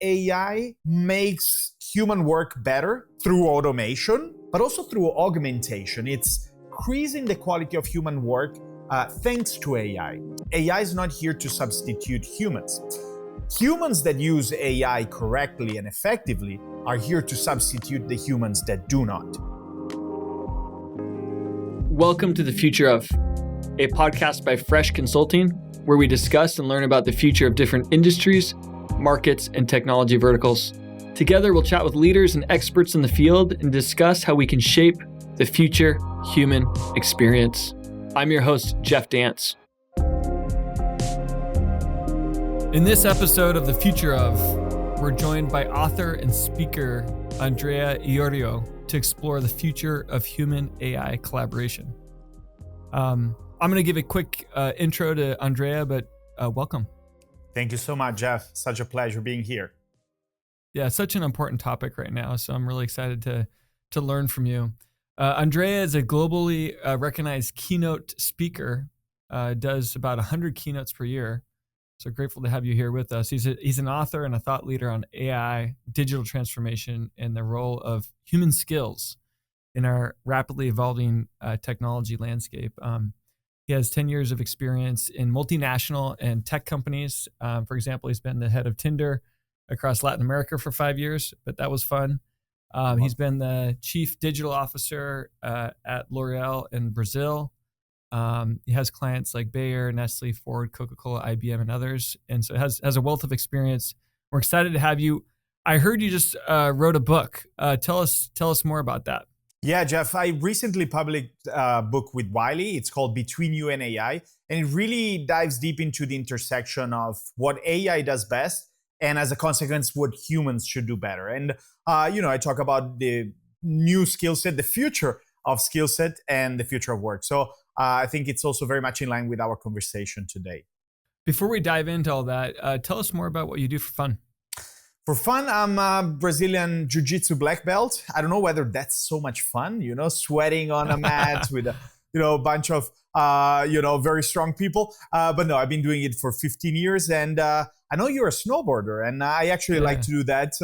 AI makes human work better through automation, but also through augmentation. It's increasing the quality of human work thanks to AI. AI is not here to substitute humans. Humans that use AI correctly and effectively are here to substitute the humans that do not. Welcome to The Future Of, a podcast by Fresh Consulting, where we discuss and learn about the future of different industries, markets, and technology verticals. Together, we'll chat with leaders and experts in the field and discuss how we can shape the future human experience. I'm your host, Jeff Dance. In this episode of The Future Of, we're joined by author and speaker Andrea Iorio to explore the future of human-AI collaboration. I'm going to give a quick intro to Andrea, but welcome. Thank you so much, Jeff. Such a pleasure being here. Yeah, such an important topic right now, so I'm really excited to learn from you. Andrea is a globally recognized keynote speaker, does about 100 keynotes per year. So grateful to have you here with us. He's an author and a thought leader on AI, digital transformation, and the role of human skills in our rapidly evolving technology landscape. He has 10 years of experience in multinational and tech companies. For example, he's been the head of Tinder across Latin America for 5 years, but that was fun. He's been the chief digital officer at L'Oreal in Brazil. He has clients like Bayer, Nestle, Ford, Coca-Cola, IBM, and others. And so has a wealth of experience. We're excited to have you. I heard you just wrote a book. Tell us more about that. Yeah, Jeff, I recently published a book with Wiley. It's called Between You and AI. And it really dives deep into the intersection of what AI does best and as a consequence, what humans should do better. And, I talk about the new skill set, the future of skill set and the future of work. So I think it's also very much in line with our conversation today. Before we dive into all that, tell us more about what you do for fun. For fun, I'm a Brazilian Jiu-Jitsu black belt. I don't know whether that's so much fun, sweating on a mat with a bunch of, very strong people. But no, I've been doing it for 15 years. And I know you're a snowboarder. And I actually like to do that.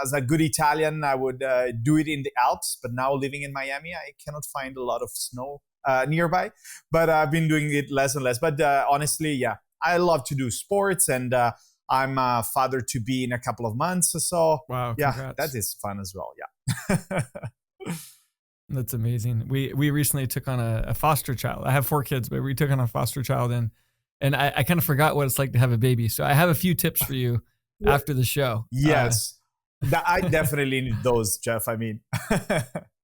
As a good Italian, I would do it in the Alps. But now living in Miami, I cannot find a lot of snow nearby. But I've been doing it less and less. But honestly, I love to do sports. And I'm a father to be in a couple of months. So wow, congrats. That is fun as well. Yeah. That's amazing. We recently took on a foster child. I have 4 kids, but we took on a foster child and I kind of forgot what it's like to have a baby. So I have a few tips for you after the show. Yes. I definitely need those, Jeff. I mean,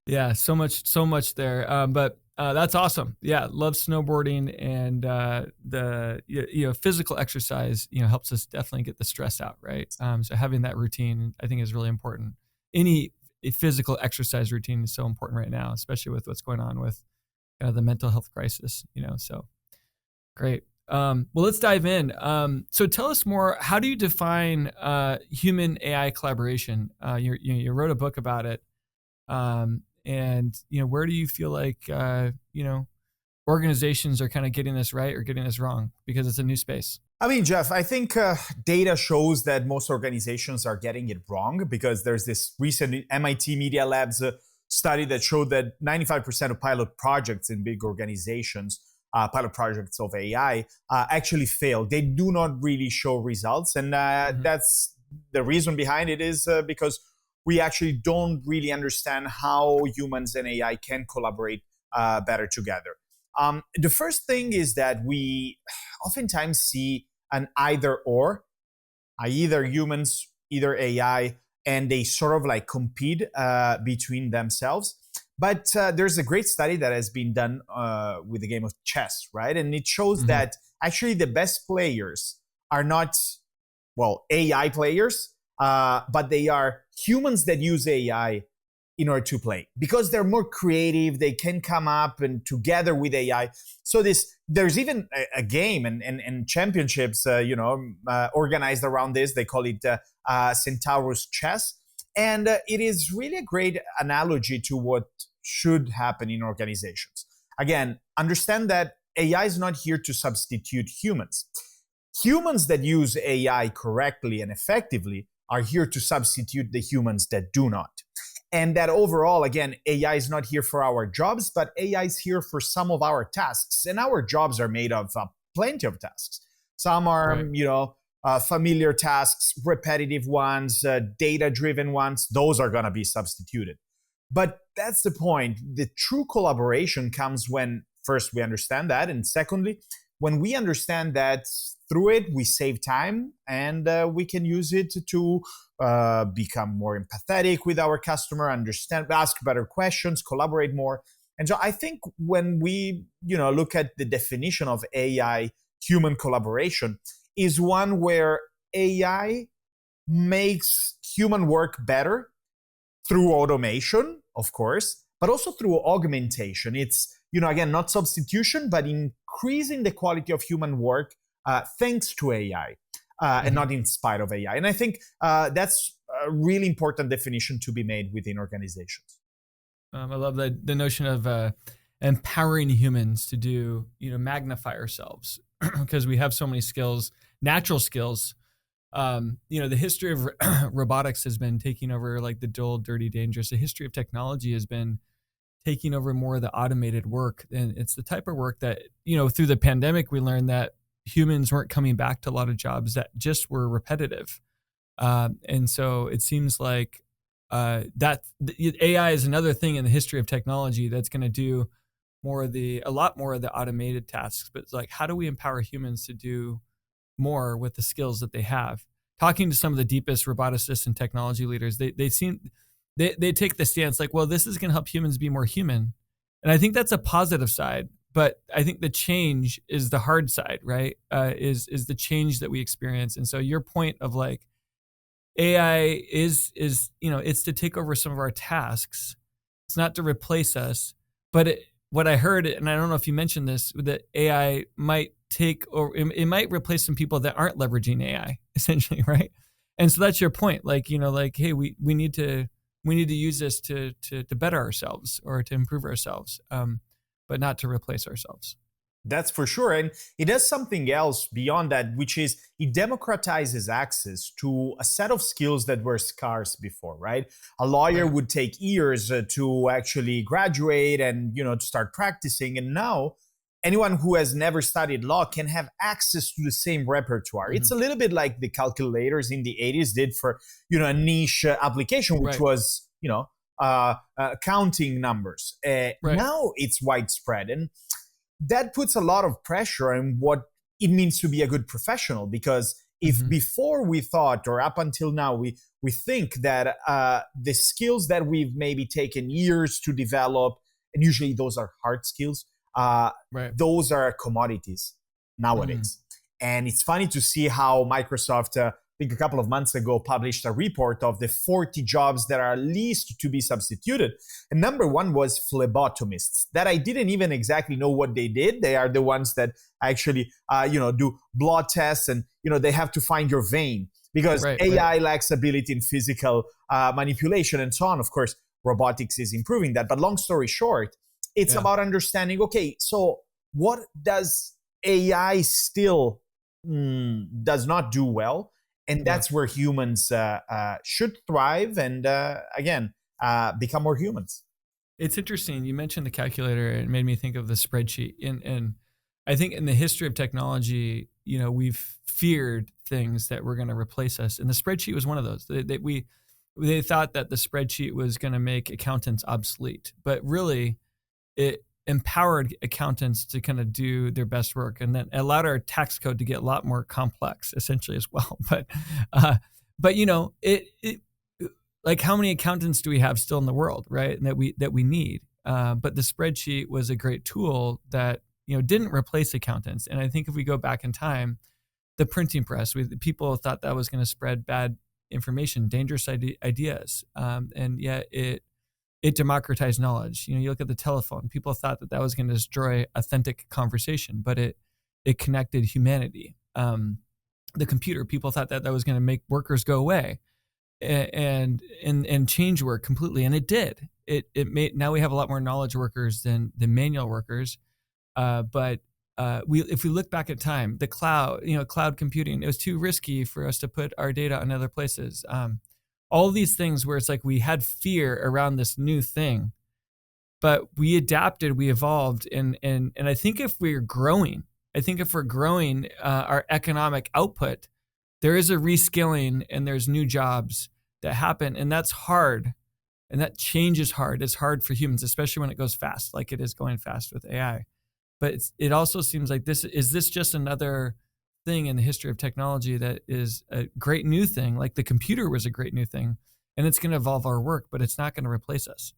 yeah, so much there. But that's awesome. Yeah. Love snowboarding and the physical exercise, helps us definitely get the stress out. Right. So having that routine, I think, is really important. Any physical exercise routine is so important right now, especially with what's going on with the mental health crisis, so great. Well, let's dive in. So tell us more, how do you define human AI collaboration? You wrote a book about it. And where do you feel like, organizations are kind of getting this right or getting this wrong? Because it's a new space. I mean, Jeff, I think data shows that most organizations are getting it wrong because there's this recent MIT Media Labs study that showed that 95% of pilot projects in big organizations, pilot projects of AI, actually fail. They do not really show results. And that's the reason behind it is because we actually don't really understand how humans and AI can collaborate better together. The first thing is that we oftentimes see an either or, either humans, either AI, and they sort of like compete between themselves. But there's a great study that has been done with the game of chess, right? And it shows that actually the best players are not, AI players, but they are humans that use AI in order to play because they're more creative. They can come up and together with AI. So there's even a game and championships, organized around this. They call it Centaurus Chess. And it is really a great analogy to what should happen in organizations. Again, understand that AI is not here to substitute humans. Humans that use AI correctly and effectively are here to substitute the humans that do not. And that overall, again, AI is not here for our jobs, but AI is here for some of our tasks. And our jobs are made of plenty of tasks. Some are, right, familiar tasks, repetitive ones, data-driven ones. Those are going to be substituted. But that's the point. The true collaboration comes when, first, we understand that. And secondly, when we understand that through it, we save time and we can use it to become more empathetic with our customer, understand, ask better questions, collaborate more. And so I think when we, look at the definition of AI, human collaboration is one where AI makes human work better through automation, of course, but also through augmentation. It's, again, not substitution, but increasing the quality of human work thanks to AI and not in spite of AI. And I think that's a really important definition to be made within organizations. I love the notion of empowering humans to do, magnify ourselves because we have so many skills, natural skills. The history of robotics has been taking over like the dull, dirty, dangerous. The history of technology has been taking over more of the automated work. And it's the type of work that, through the pandemic, we learned that humans weren't coming back to a lot of jobs that just were repetitive. And so it seems like that AI is another thing in the history of technology that's going to do a lot more of the automated tasks. But it's like, how do we empower humans to do more with the skills that they have? Talking to some of the deepest roboticists and technology leaders, they take the stance like, well, this is going to help humans be more human. And I think that's a positive side, but I think the change is the hard side, right? Is the change that we experience. And so your point of like, AI is it's to take over some of our tasks. It's not to replace us, but what I heard, and I don't know if you mentioned this, that AI might it might replace some people that aren't leveraging AI, essentially, right? And so that's your point, like, hey, we need to use this to better ourselves or to improve ourselves, but not to replace ourselves. That's for sure. And it does something else beyond that, which is it democratizes access to a set of skills that were scarce before, right? A lawyer would take years to actually graduate and, to start practicing. And now anyone who has never studied law can have access to the same repertoire. Mm-hmm. It's a little bit like the calculators in the 80s did for, a niche application, which was, counting numbers. Now it's widespread. And that puts a lot of pressure on what it means to be a good professional, because if before we thought, or up until now, we think that the skills that we've maybe taken years to develop, and usually those are hard skills, those are commodities nowadays. And it's funny to see how Microsoft, I think a couple of months ago, published a report of the 40 jobs that are least to be substituted. And number one was phlebotomists, that I didn't even exactly know what they did. They are the ones that actually, do blood tests, and, they have to find your vein, because AI lacks ability in physical manipulation and so on. Of course, robotics is improving that. But long story short, it's about understanding, okay, so what does AI still does not do well? And that's where humans should thrive and, again, become more humans. It's interesting. You mentioned the calculator. It made me think of the spreadsheet. And I think in the history of technology, we've feared things that were going to replace us. And the spreadsheet was one of those. They thought that the spreadsheet was going to make accountants obsolete. But really, it empowered accountants to kind of do their best work, and then allowed our tax code to get a lot more complex, essentially, as well. But like, how many accountants do we have still in the world, right? And that we need. But the spreadsheet was a great tool that didn't replace accountants. And I think if we go back in time, the printing press, people thought that was going to spread bad information, dangerous ideas, and yet it democratized knowledge. You look at the telephone. People thought that was going to destroy authentic conversation, but it connected humanity. The computer, people thought that was going to make workers go away and change work completely, and it did. It made, now we have a lot more knowledge workers than manual workers, but if we look back at time, the cloud, cloud computing, it was too risky for us to put our data on other places. All these things where it's like we had fear around this new thing, but we adapted, we evolved, and I think if we're growing, our economic output, there is a reskilling and there's new jobs that happen, and that's hard, and that change is hard. It's hard for humans, especially when it goes fast, like it is going fast with AI. But it also seems like this just another thing in the history of technology that is a great new thing, like the computer was a great new thing, and it's going to evolve our work, but it's not going to replace us.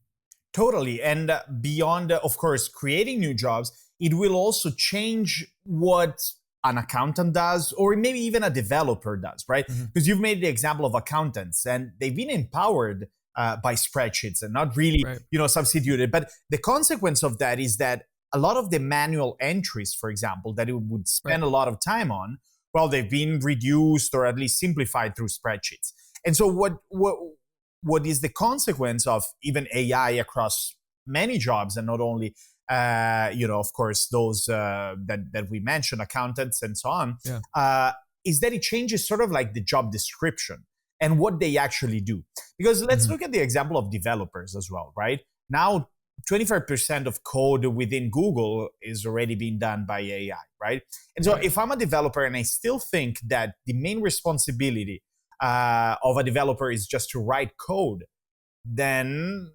Totally. And beyond, of course, creating new jobs, it will also change what an accountant does, or maybe even a developer does, right? Because you've made the example of accountants, and they've been empowered by spreadsheets and not really, substituted. But the consequence of that is that a lot of the manual entries, for example, that it would spend a lot of time on, well, they've been reduced or at least simplified through spreadsheets. And so what is the consequence of even AI across many jobs, and not only, of course, those that we mentioned, accountants and so on, is that it changes sort of like the job description and what they actually do. Because let's look at the example of developers as well, right? Now, 25% of code within Google is already being done by AI, right? And so if I'm a developer and I still think that the main responsibility of a developer is just to write code, then,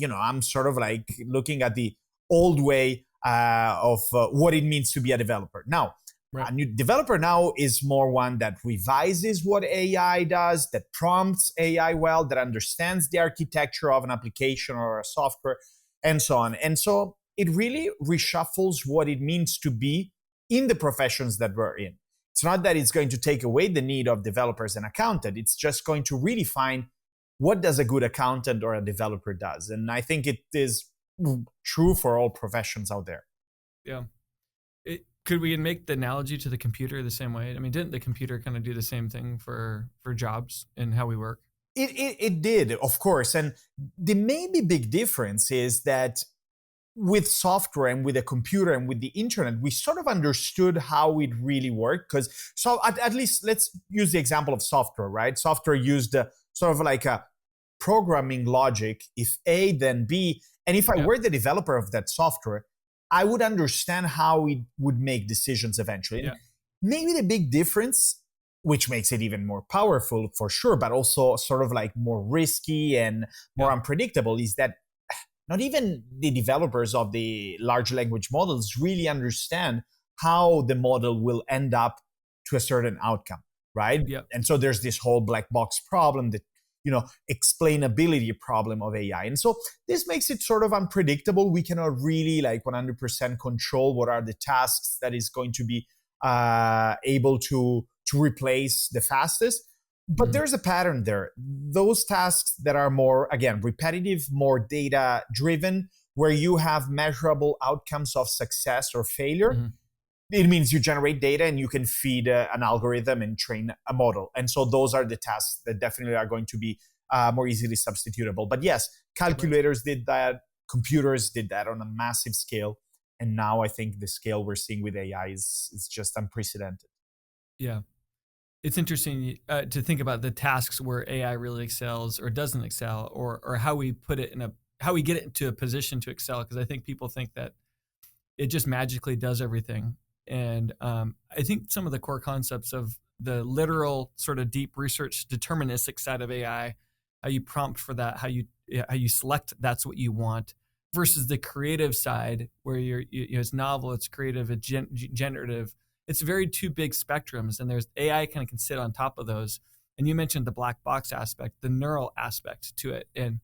I'm sort of like looking at the old way of what it means to be a developer. Now, a new developer now is more one that revises what AI does, that prompts AI well, that understands the architecture of an application or a software, and so on. And so it really reshuffles what it means to be in the professions that we're in. It's not that it's going to take away the need of developers and accountants. It's just going to redefine what does a good accountant or a developer does. And I think it is true for all professions out there. Yeah. Could we make the analogy to the computer the same way? I mean, didn't the computer kind of do the same thing for jobs and how we work? It did, of course. And the maybe big difference is that with software and with a computer and with the internet, we sort of understood how it really worked. Because so at least let's use the example of software, right? Software used sort of like a programming logic, if A, then B. And if I were the developer of that software, I would understand how it would make decisions eventually. Yeah. Maybe the big difference, which makes it even more powerful for sure, but also sort of like more risky and more unpredictable, is that not even the developers of the large language models really understand how the model will end up to a certain outcome, right? Yep. And so there's this whole black box problem, that explainability problem of AI. And so this makes it sort of unpredictable. We cannot really like 100% control what are the tasks that is going to be able to replace the fastest. But there's a pattern there. Those tasks that are more, again, repetitive, more data driven, where you have measurable outcomes of success or failure, it means you generate data and you can feed an algorithm and train a model. And so those are the tasks that definitely are going to be more easily substitutable. But yes, calculators did that, computers did that on a massive scale. And now I think the scale we're seeing with AI is just unprecedented. Yeah. It's interesting to think about the tasks where AI really excels or doesn't excel, or how we put it how we get it into a position to excel. Because I think people think that it just magically does everything. And I think some of the core concepts of the literal sort of deep research deterministic side of AI, how you prompt for that, how you select that's what you want, versus the creative side where it's novel, it's creative, it's generative. It's very two big spectrums, and there's AI kind of can sit on top of those. And you mentioned the black box aspect, the neural aspect to it, and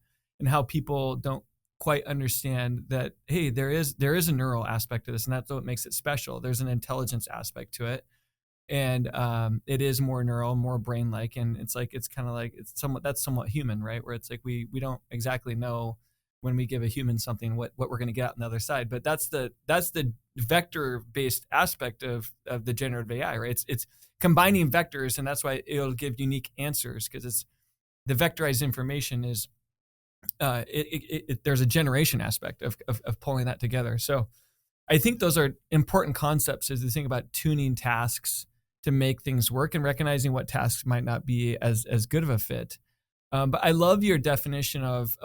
how people don't quite understand that, hey, there is a neural aspect to this, and that's what makes it special. There's an intelligence aspect to it, and it is more neural, more brain-like, and it's somewhat human, right? Where it's like we don't exactly know when we give a human something what we're going to get on the other side. But that's the vector-based aspect of the generative AI, right? It's combining vectors, and that's why it'll give unique answers, because it's the vectorized information is there's a generation aspect of pulling that together. So I think those are important concepts as you think about tuning tasks to make things work and recognizing what tasks might not be as good of a fit. But I love your definition of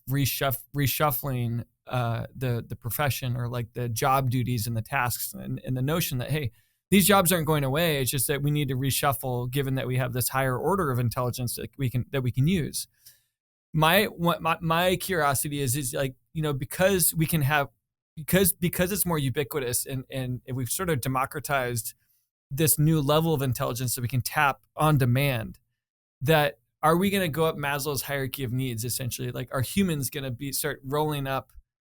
reshuffling the profession, or like the job duties and the tasks, and the notion that, hey, these jobs aren't going away. It's just that we need to reshuffle, given that we have this higher order of intelligence that we can use. My curiosity is like, because we can have, because it's more ubiquitous, and we've sort of democratized this new level of intelligence that we can tap on demand, that are we going to go up Maslow's hierarchy of needs, essentially? Like, are humans going to start rolling up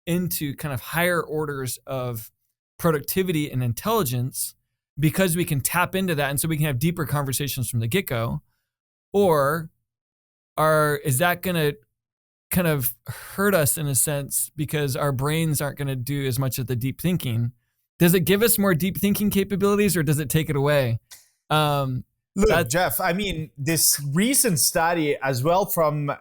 into kind of higher orders of productivity and intelligence because we can tap into that, and so we can have deeper conversations from the get-go? Or is that going to kind of hurt us in a sense because our brains aren't going to do as much of the deep thinking? Does it give us more deep thinking capabilities, or does it take it away? Look, Jeff, I mean, this recent study as well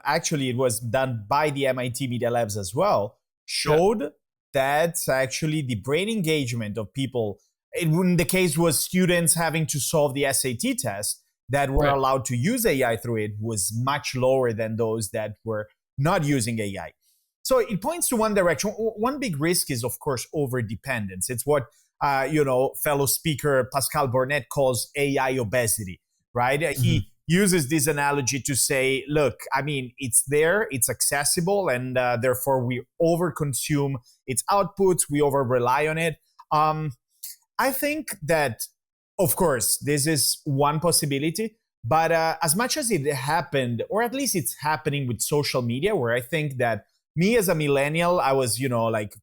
actually it was done by the MIT Media Labs as well, showed that actually the brain engagement of people, in the case was students having to solve the SAT test that were allowed to use AI through it, was much lower than those that were not using AI. So it points to one direction. One big risk is, of course, over-dependence. It's what, fellow speaker Pascal Bornet calls AI obesity, right? Mm-hmm. He uses this analogy to say, look, I mean, it's there, it's accessible, and therefore we overconsume its outputs, we over-rely on it. I think that, of course, this is one possibility, but as much as it happened, or at least it's happening with social media, where I think that me as a millennial, I was,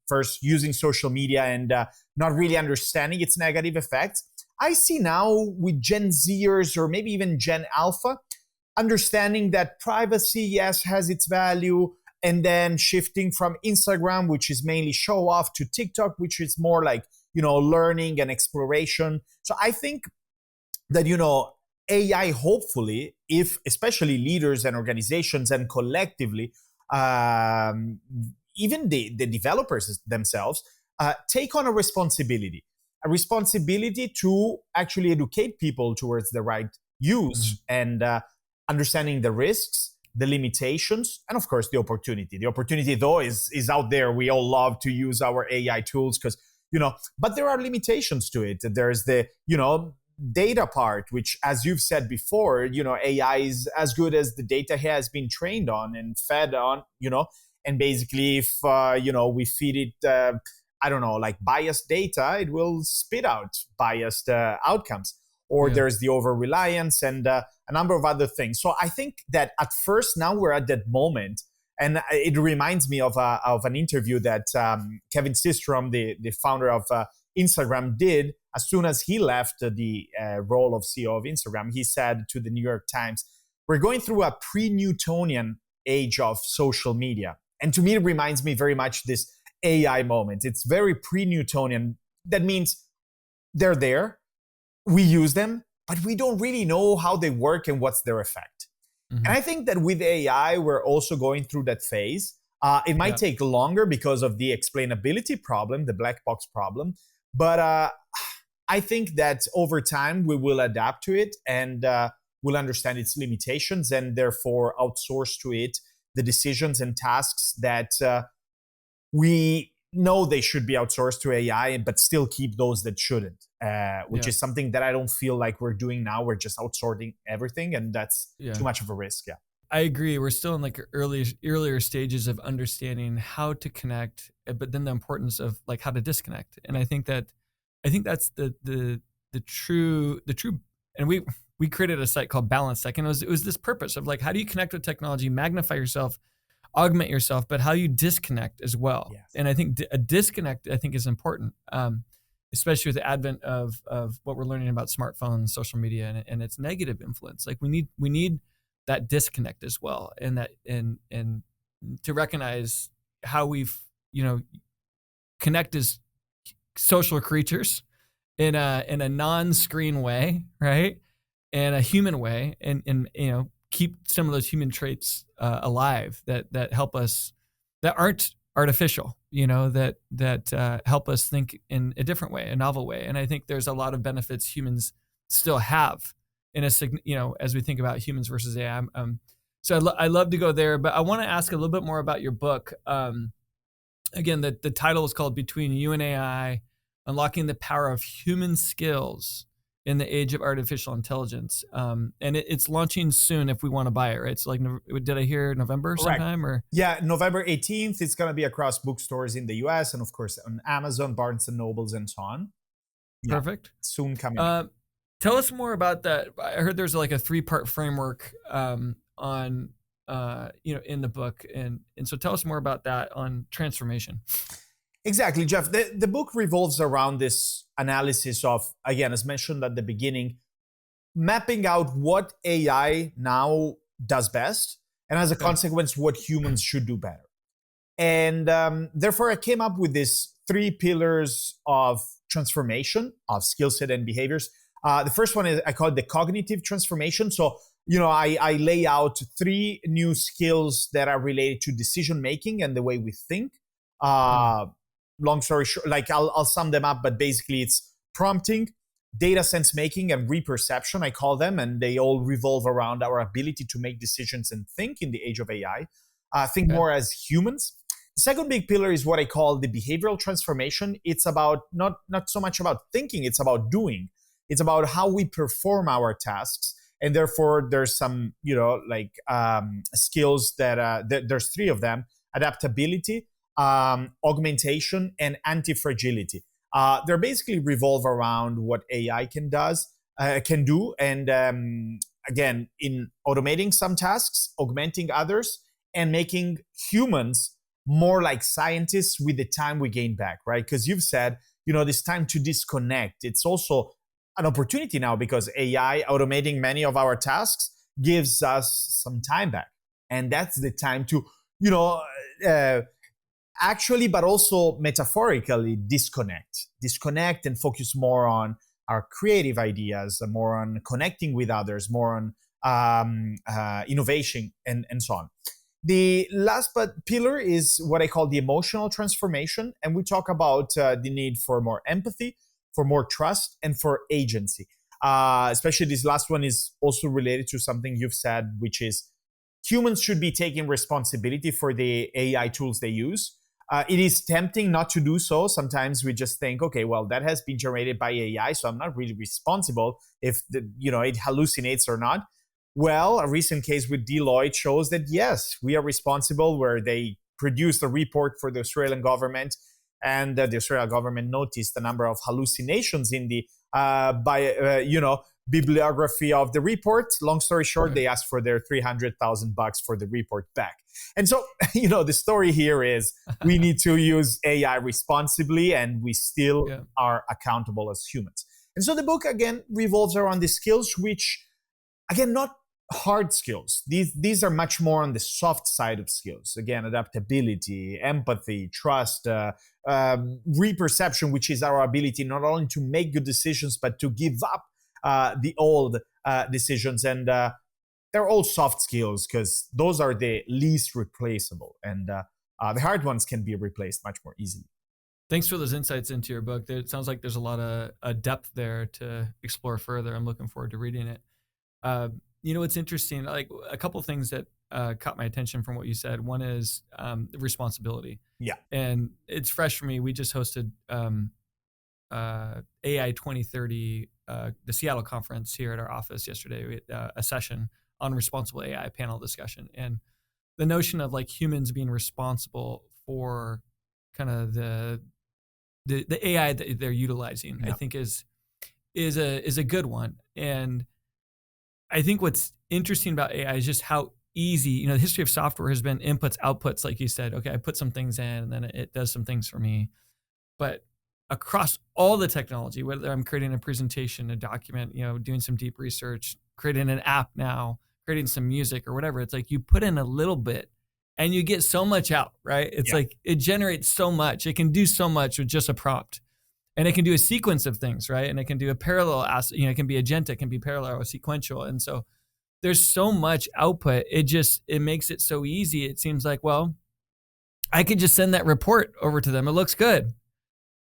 first using social media and not really understanding its negative effects. I see now with Gen Zers, or maybe even Gen Alpha, understanding that privacy, yes, has its value, and then shifting from Instagram, which is mainly show off, to TikTok, which is more like, learning and exploration. So I think that, AI, hopefully, if especially leaders and organizations and collectively, even the developers themselves, take on a responsibility to actually educate people towards the right use, and understanding the risks, the limitations, and of course the opportunity. The opportunity, though, is out there. We all love to use our AI tools because, but there are limitations to it. There's the, data part, which, as you've said before, AI is as good as the data has been trained on and fed on, and basically if, we feed it, like biased data, it will spit out biased outcomes. Or there's the over-reliance and a number of other things. So I think that at first, now we're at that moment, and it reminds me of an interview that Kevin Systrom, the founder of Instagram, did as soon as he left the role of CEO of Instagram. He said to the New York Times, "We're going through a pre-Newtonian age of social media." And to me, it reminds me very much this AI moment. It's very pre-Newtonian. That means they're there, we use them, but we don't really know how they work and what's their effect. Mm-hmm. And I think that with AI, we're also going through that phase. It might take longer because of the explainability problem, the black box problem. But I think that over time, we will adapt to it, and we'll understand its limitations, and therefore outsource to it the decisions and tasks that we know they should be outsourced to AI, but still keep those that shouldn't, which is something that I don't feel like we're doing now. We're just outsourcing everything, and that's too much of a risk. Yeah, I agree. We're still in like earlier stages of understanding how to connect, but then the importance of like how to disconnect. And I think that's the true. And we created a site called Balance Tech, and it was this purpose of like, how do you connect with technology, magnify yourself, augment yourself, but how you disconnect as well. Yes. And I think a disconnect, is important, especially with the advent of what we're learning about smartphones, social media, and its negative influence. Like we need that disconnect as well, and that and to recognize how we've connect as social creatures in a non-screen way, right, and a human way, and keep some of those human traits alive that help us, that aren't artificial, that help us think in a different way, a novel way. And I think there's a lot of benefits humans still have as we think about humans versus AI. So I love to go there, but I want to ask a little bit more about your book. Again, the title is called Between You and AI, Unlocking the Power of Human Skills in the Age of Artificial Intelligence. And it's launching soon if we want to buy it, right? It's like, did I hear November sometime? Or Yeah, November 18th. It's going to be across bookstores in the US and, of course, on Amazon, Barnes & Nobles, and so on. Yeah, perfect. soon coming. Tell us more about that. I heard there's like a 3-part framework on in the book, and so tell us more about that on transformation. Exactly, Jeff. The book revolves around this analysis of, again, as mentioned at the beginning, mapping out what AI now does best, and as a consequence, what humans should do better. And therefore, I came up with these 3 pillars of transformation of skill set and behaviors. The first one is, I call it the cognitive transformation. So, I lay out 3 new skills that are related to decision making and the way we think. Long story short, like I'll sum them up, but basically it's prompting, data sense making, and reperception, I call them, and they all revolve around our ability to make decisions and think in the age of AI. Think more as humans. The second big pillar is what I call the behavioral transformation. It's about not so much about thinking, it's about doing. It's about how we perform our tasks. And therefore, there's some, skills that there's 3 of them: adaptability, augmentation, and anti-fragility. They're basically revolve around what AI can do. And again, in automating some tasks, augmenting others, and making humans more like scientists with the time we gain back, right? Because you've said, this time to disconnect. It's also an opportunity now because AI automating many of our tasks gives us some time back. And that's the time to, actually, but also metaphorically disconnect and focus more on our creative ideas, more on connecting with others, more on innovation and so on. The last pillar is what I call the emotional transformation. And we talk about the need for more empathy, for more trust, and for agency. Especially this last one is also related to something you've said, which is humans should be taking responsibility for the AI tools they use. It is tempting not to do so. Sometimes we just think, okay, well, that has been generated by AI, so I'm not really responsible if it hallucinates or not. Well, a recent case with Deloitte shows that yes, we are responsible, where they produced a report for the Australian government, and the Australian government noticed the number of hallucinations in the bibliography of the report. Long story short, they asked for their $300,000 for the report back. And so, the story here is we need to use AI responsibly, and we still are accountable as humans. And so the book, again, revolves around the skills, which, again, not hard skills. These are much more on the soft side of skills. Again, adaptability, empathy, trust, reperception, which is our ability not only to make good decisions, but to give up the old decisions. And they're all soft skills because those are the least replaceable. And the hard ones can be replaced much more easily. Thanks for those insights into your book. It sounds like there's a lot of depth there to explore further. I'm looking forward to reading it. It's interesting, like a couple of things that caught my attention from what you said. One is responsibility. Yeah. And it's fresh for me. We just hosted AI 2030, the Seattle conference here at our office yesterday. We had a session on responsible AI panel discussion. And the notion of like humans being responsible for kind of the AI that they're utilizing, I think is a good one. And I think what's interesting about AI is just how easy, the history of software has been inputs, outputs, like you said. Okay, I put some things in and then it does some things for me. But across all the technology, whether I'm creating a presentation, a document, doing some deep research, creating an app now, creating some music or whatever, it's like you put in a little bit and you get so much out, right? It's like it generates so much. It can do so much with just a prompt. And it can do a sequence of things, right? And it can do a parallel, it can be agentic, it can be parallel or sequential. And so there's so much output. It makes it so easy. It seems like, well, I could just send that report over to them. It looks good.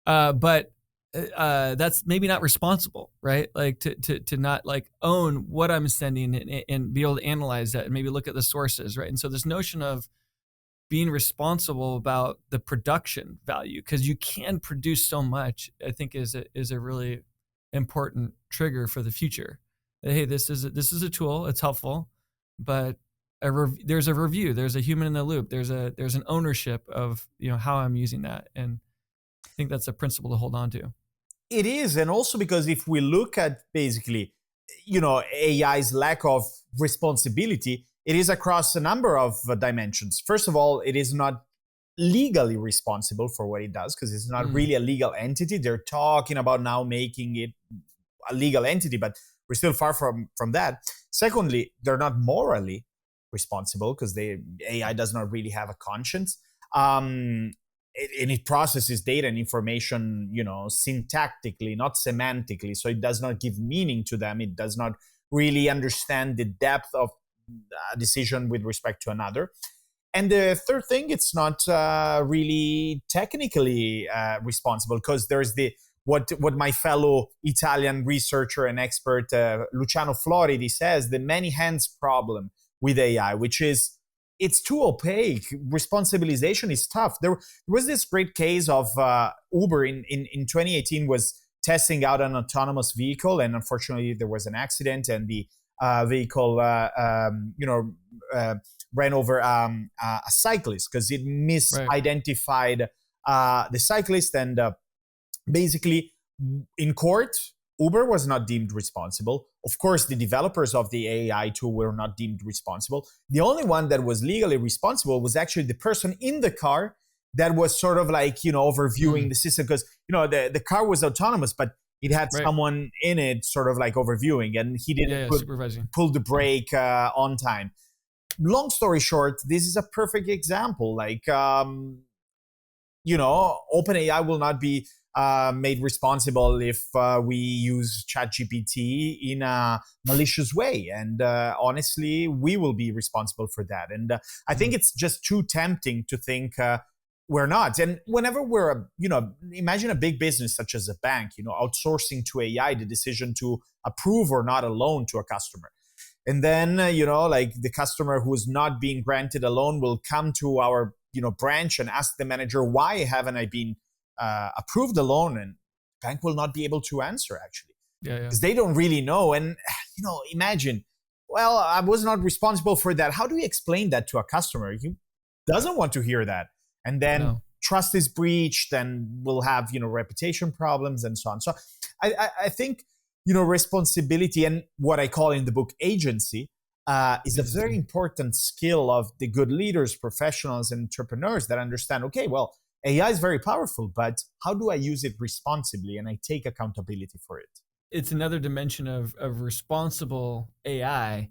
But that's maybe not responsible, right? Like to not like own what I'm sending and be able to analyze that and maybe look at the sources, right? And so this notion of being responsible about the production value, because you can produce so much, I think is a really important trigger for the future. Hey, this is a tool, it's helpful, but there's a review, there's a human in the loop, there's an ownership of how I'm using that, and I think that's a principle to hold on to. It is, and also because if we look at basically, AI's lack of responsibility, it is across a number of dimensions. First of all, it is not legally responsible for what it does because it's not really a legal entity. They're talking about now making it a legal entity, but we're still far from that. Secondly, they're not morally responsible because the AI does not really have a conscience. And it processes data and information, syntactically, not semantically. So it does not give meaning to them. It does not really understand the depth of a decision with respect to another. And the third thing, it's not really technically responsible because there's what my fellow Italian researcher and expert Luciano Floridi says, the many hands problem with AI, which is it's too opaque. Responsibilization is tough. There was this great case of Uber in 2018 was testing out an autonomous vehicle, and unfortunately there was an accident, and the vehicle ran over a cyclist because it misidentified the cyclist, and basically in court Uber was not deemed responsible. Of course, the developers of the AI tool were not deemed responsible. The only one that was legally responsible was actually the person in the car that was sort of like, overviewing the system, because, the car was autonomous, but it had someone in it sort of like overviewing, and he didn't pull the brake on time. Long story short, this is a perfect example. Like, OpenAI will not be made responsible if we use ChatGPT in a malicious way. And honestly, we will be responsible for that. And I think it's just too tempting to think we're not. And whenever we're, imagine a big business such as a bank, outsourcing to AI the decision to approve or not a loan to a customer. And then, like the customer who is not being granted a loan will come to our, branch and ask the manager, why haven't I been approved the loan? And bank will not be able to answer, actually, because they don't really know. And imagine, well, I was not responsible for that. How do we explain that to a customer? He doesn't want to hear that, and then trust is breached, and we'll have reputation problems and so on. So I think responsibility, and what I call in the book agency, is a very important skill of the good leaders, professionals, and entrepreneurs that understand, okay, well, AI is very powerful, but how do I use it responsibly? And I take accountability for it. It's another dimension of responsible AI.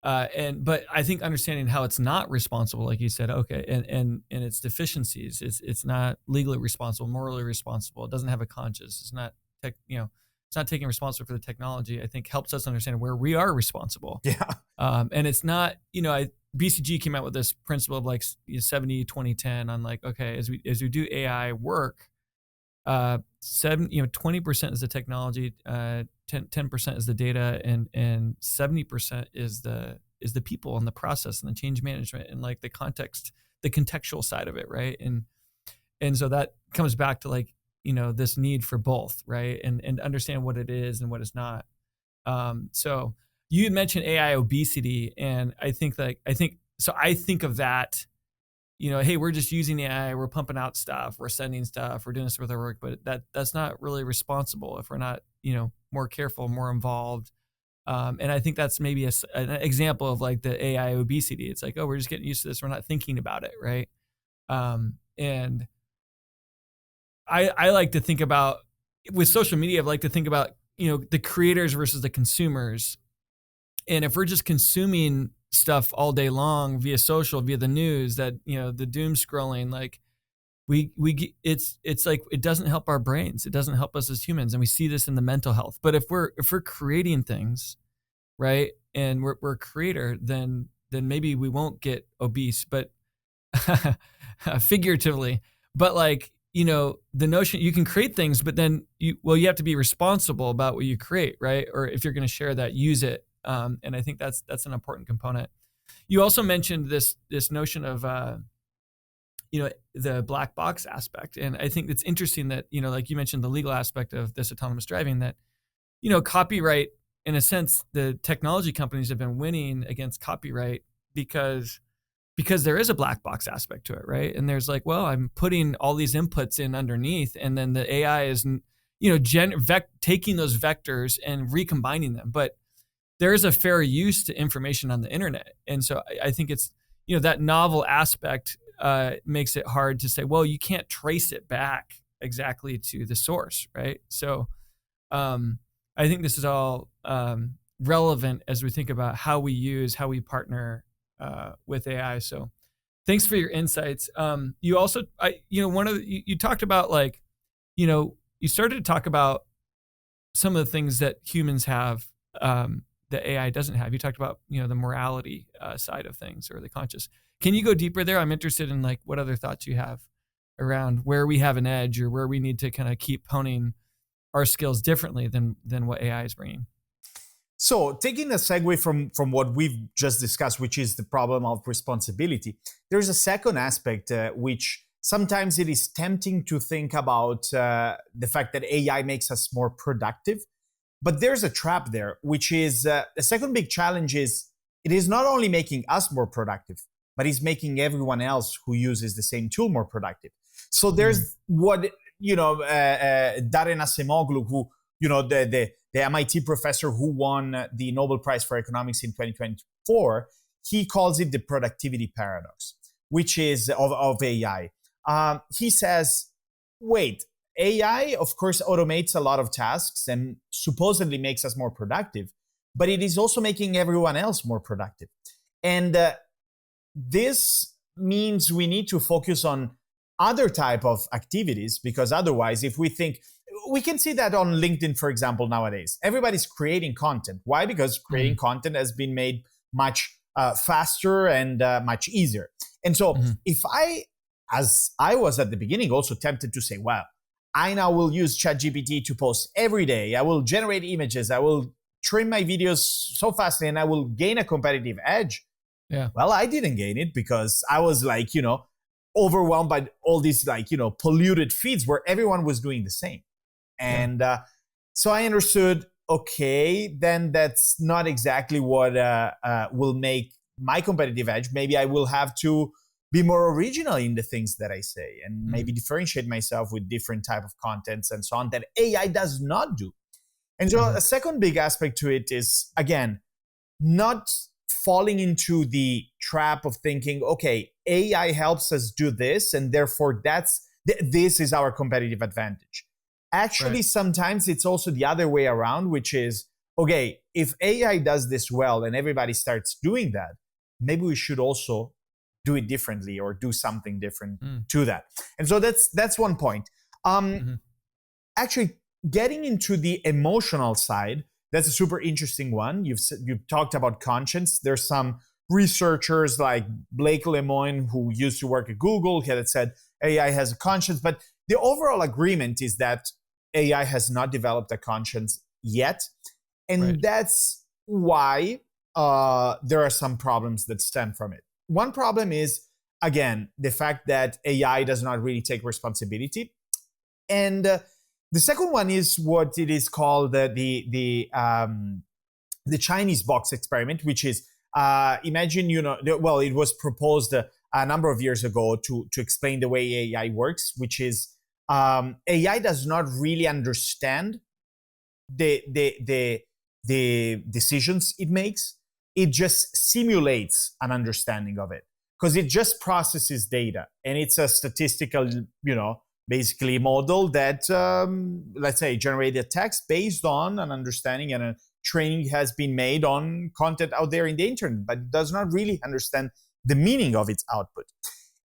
But I think understanding how it's not responsible, like you said, okay, and its deficiencies, it's not legally responsible, morally responsible. It doesn't have a conscience. It's not it's not taking responsibility for the technology. I think helps us understand where we are responsible. Yeah. And it's not, BCG came out with this principle of like 70, 20, 10 on like, okay, as we do AI work, 20% is the technology, 10% is the data, and 70% is the people and the process and the change management and like the context, the contextual side of it, right? And so that comes back to like, this need for both, right? And understand what it is and what it's not. So you had mentioned AI obesity, and I think of that, hey, we're just using AI, we're pumping out stuff, we're sending stuff, we're doing this with our work, but that's not really responsible if we're not, more careful, more involved. And I think that's maybe an example of like the AI obesity. It's like, oh, we're just getting used to this, we're not thinking about it, right? And I like to think about, with social media, I like to think about, the creators versus the consumers. And if we're just consuming stuff all day long via social, via the news, that, the doom scrolling, like it's like, it doesn't help our brains. It doesn't help us as humans. And we see this in the mental health. But if we're creating things, right, and we're a creator, then maybe we won't get obese. But figuratively, but like, the notion you can create things, but then you have to be responsible about what you create, right? Or if you're going to share that, use it. And I think that's an important component. You also mentioned this notion of the black box aspect, and I think it's interesting that like you mentioned the legal aspect of this autonomous driving, that copyright, in a sense, the technology companies have been winning against copyright because there is a black box aspect to it, right? And there's like, well, I'm putting all these inputs in underneath, and then the AI is, taking those vectors and recombining them. But there is a fair use to information on the internet, and so I think it's that novel aspect makes it hard to say, well, you can't trace it back exactly to the source, right? So I think this is all relevant as we think about how we partner with AI. So thanks for your insights. You also, you talked about like, you started to talk about some of the things that humans have that AI doesn't have. You talked about, the morality side of things, or the conscious. Can you go deeper there? I'm interested in like what other thoughts you have around where we have an edge, or where we need to kind of keep honing our skills differently than what AI is bringing. So taking a segue from what we've just discussed, which is the problem of responsibility, there's a second aspect which sometimes it is tempting to think about the fact that AI makes us more productive. But there's a trap there, which is the second big challenge is it is not only making us more productive, but it's making everyone else who uses the same tool more productive. So there's what, Darren Acemoglu, who, the MIT professor who won the Nobel Prize for Economics in 2024, he calls it the productivity paradox, which is of AI. He says, wait, AI, of course, automates a lot of tasks and supposedly makes us more productive, but it is also making everyone else more productive. And this means we need to focus on other type of activities, because otherwise, if we think, we can see that on LinkedIn, for example, nowadays, everybody's creating content. Why? Because creating content has been made much faster and much easier. And so if as I was at the beginning, also tempted to say, well, I now will use ChatGPT to post every day. I will generate images. I will trim my videos so fastly, and I will gain a competitive edge. Yeah. Well, I didn't gain it because I was like, overwhelmed by all these polluted feeds where everyone was doing the same. And so I understood, okay, then that's not exactly what will make my competitive edge. Maybe I will have to be more original in the things that I say, and maybe differentiate myself with different type of contents and so on that AI does not do. And so a second big aspect to it is, again, not falling into the trap of thinking, okay, AI helps us do this, and therefore this is our competitive advantage. Actually, sometimes it's also the other way around, which is, okay, if AI does this well and everybody starts doing that, maybe we should also do it differently or do something different to that. And so that's one point. Actually, getting into the emotional side, that's a super interesting one. You've talked about conscience. There's some researchers like Blake Lemoine, who used to work at Google, that said AI has a conscience. But the overall agreement is that AI has not developed a conscience yet. And that's why there are some problems that stem from it. One problem is, again, the fact that AI does not really take responsibility. And the second one is what it is called the Chinese box experiment, which is, imagine, it was proposed a number of years ago to explain the way AI works, which is AI does not really understand the decisions it makes. It just simulates an understanding of it, because it just processes data, and it's a statistical, basically model that, let's say, generated text based on an understanding, and a training has been made on content out there in the internet, but it does not really understand the meaning of its output.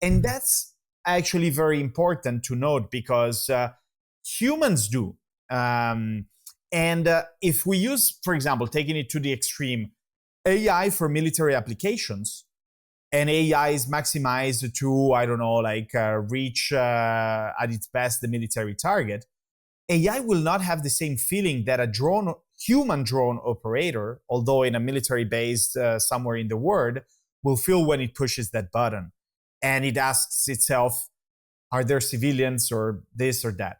And that's actually very important to note, because humans do. And if we use, for example, taking it to the extreme, AI for military applications, and AI is maximized to, I don't know, like reach at its best the military target, AI will not have the same feeling that a human drone operator, although in a military base somewhere in the world, will feel when it pushes that button. And it asks itself, are there civilians or this or that?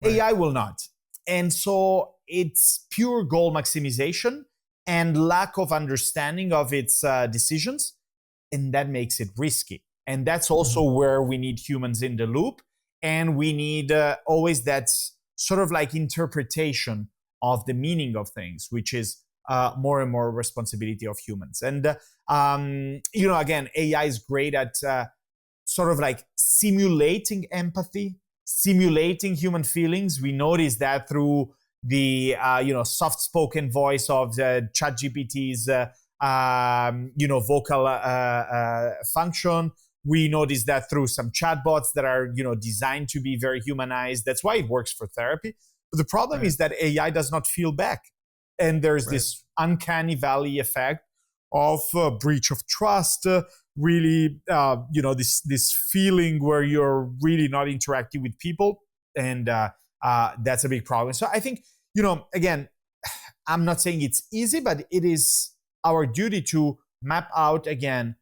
Right. AI will not. And so it's pure goal maximization and lack of understanding of its decisions. And that makes it risky. And that's also where we need humans in the loop. And we need always that sort of like interpretation of the meaning of things, which is more and more responsibility of humans. And, again, AI is great at sort of like simulating empathy, simulating human feelings. We notice that through the, soft-spoken voice of the ChatGPT's, vocal function. We notice that through some chatbots that are, designed to be very humanized. That's why it works for therapy. But the problem is that AI does not feel back. And there's this uncanny valley effect of breach of trust, really, this feeling where you're really not interacting with people. And that's a big problem. So I think, again, I'm not saying it's easy, but it is our duty to map out, again,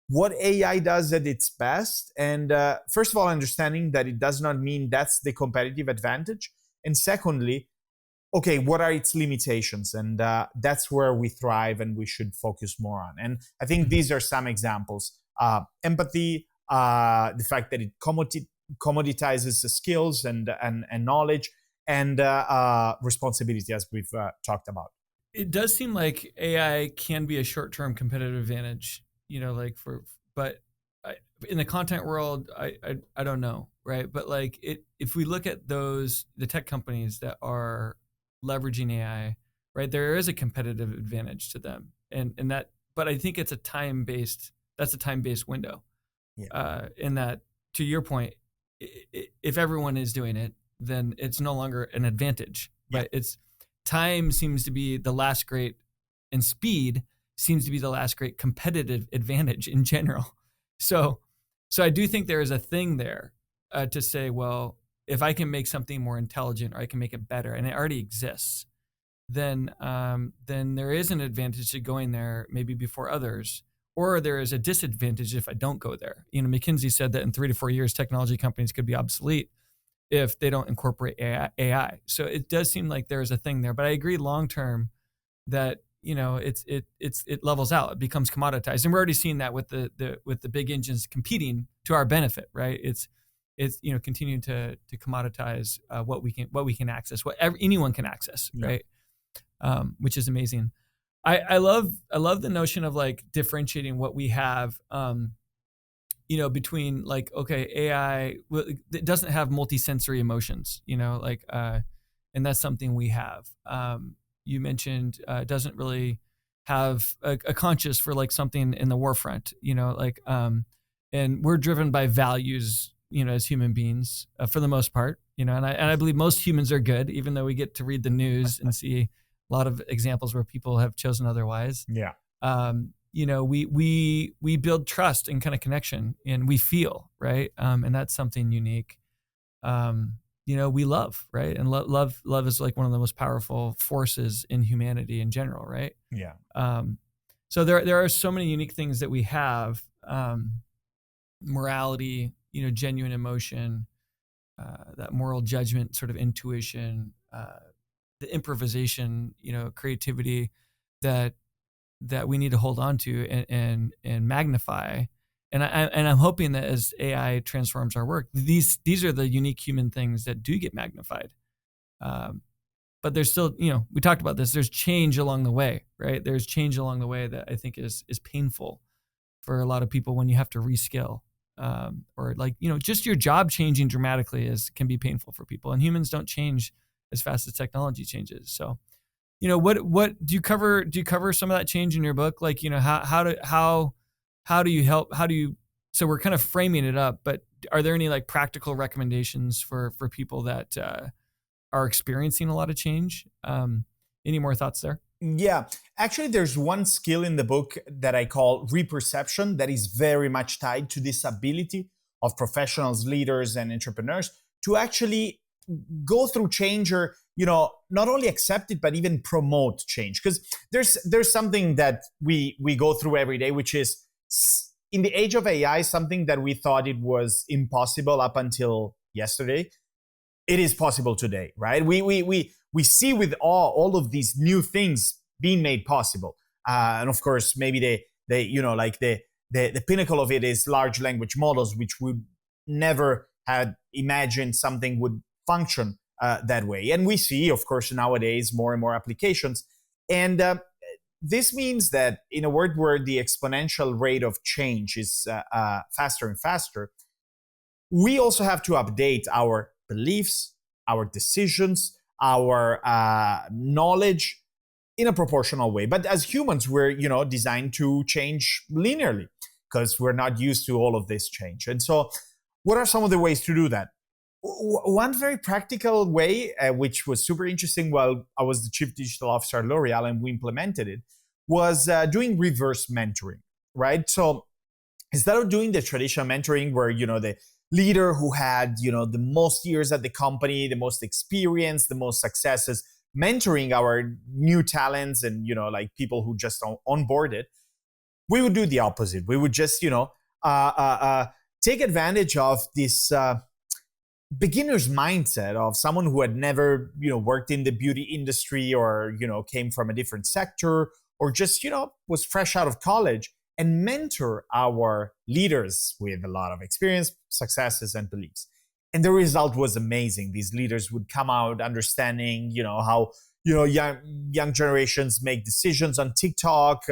what AI does at its best. And first of all, understanding that it does not mean that's the competitive advantage. And secondly, okay, what are its limitations? And that's where we thrive and we should focus more on. And I think these are some examples. Empathy, the fact that it commoditizes the skills and knowledge, and responsibility, as we've talked about. It does seem like AI can be a short-term competitive advantage, but in the content world, I don't know, right? But like if we look at the tech companies that are leveraging AI, right, there is a competitive advantage to them, but I think it's a time-based window. Yeah. In that, to your point, if everyone is doing it, then it's no longer an advantage, but time seems to be the last great, and speed seems to be the last great competitive advantage in general. So I do think there is a thing there to say, well, if I can make something more intelligent or I can make it better, and it already exists, then there is an advantage to going there maybe before others, or there is a disadvantage if I don't go there. McKinsey said that in 3 to 4 years, technology companies could be obsolete if they don't incorporate AI. So it does seem like there's a thing there, but I agree long term that it levels out, it becomes commoditized, and we're already seeing that with the big engines competing to our benefit, right? It's continuing to commoditize what we can access, what anyone can access, right? Which is amazing. I love the notion of like differentiating what we have. Between like, okay, AI, it doesn't have multisensory emotions, and that's something we have. You mentioned it doesn't really have a conscious for like something in the war front, and we're driven by values, as human beings for the most part, and I believe most humans are good, even though we get to read the news and see a lot of examples where people have chosen otherwise. Yeah. We build trust and kind of connection, and we feel, right? And that's something unique. We love, right? And love is like one of the most powerful forces in humanity in general, right? Yeah. So there are so many unique things that we have. Morality, genuine emotion, that moral judgment, sort of intuition, the improvisation, creativity that we need to hold on to and magnify. And I'm hoping that as AI transforms our work, these are the unique human things that do get magnified. But there's still, we talked about this, there's change along the way, right? There's change along the way that I think is painful for a lot of people when you have to reskill. Or like, just your job changing dramatically can be painful for people. And humans don't change as fast as technology changes. So, what do you cover? Do you cover some of that change in your book? Like, how do you help? So we're kind of framing it up, but are there any like practical recommendations for people that are experiencing a lot of change? Any more thoughts there? Yeah, actually, there's one skill in the book that I call reperception that is very much tied to this ability of professionals, leaders, and entrepreneurs to actually go through change, or not only accept it but even promote change. Because there's something that we go through every day, which is in the age of AI, something that we thought it was impossible up until yesterday, it is possible today, right? We see with all of these new things being made possible, and of course, maybe they like the pinnacle of it is large language models, which would never had imagined something would function that way. And we see, of course, nowadays more and more applications, and this means that in a world where the exponential rate of change is faster and faster, we also have to update our beliefs, our decisions, our knowledge in a proportional way. But as humans, we're designed to change linearly because we're not used to all of this change. And so, what are some of the ways to do that? One very practical way, which was super interesting while I was the chief digital officer at L'Oreal and we implemented it, was doing reverse mentoring, right? So instead of doing the traditional mentoring where the leader who had the most years at the company, the most experience, the most successes, mentoring our new talents and like people who just onboarded, we would do the opposite. We would just take advantage of this beginner's mindset of someone who had never worked in the beauty industry, or came from a different sector, or just was fresh out of college, and mentor our leaders with a lot of experience, successes, and beliefs. And the result was amazing. These leaders would come out understanding, how young generations make decisions on TikTok,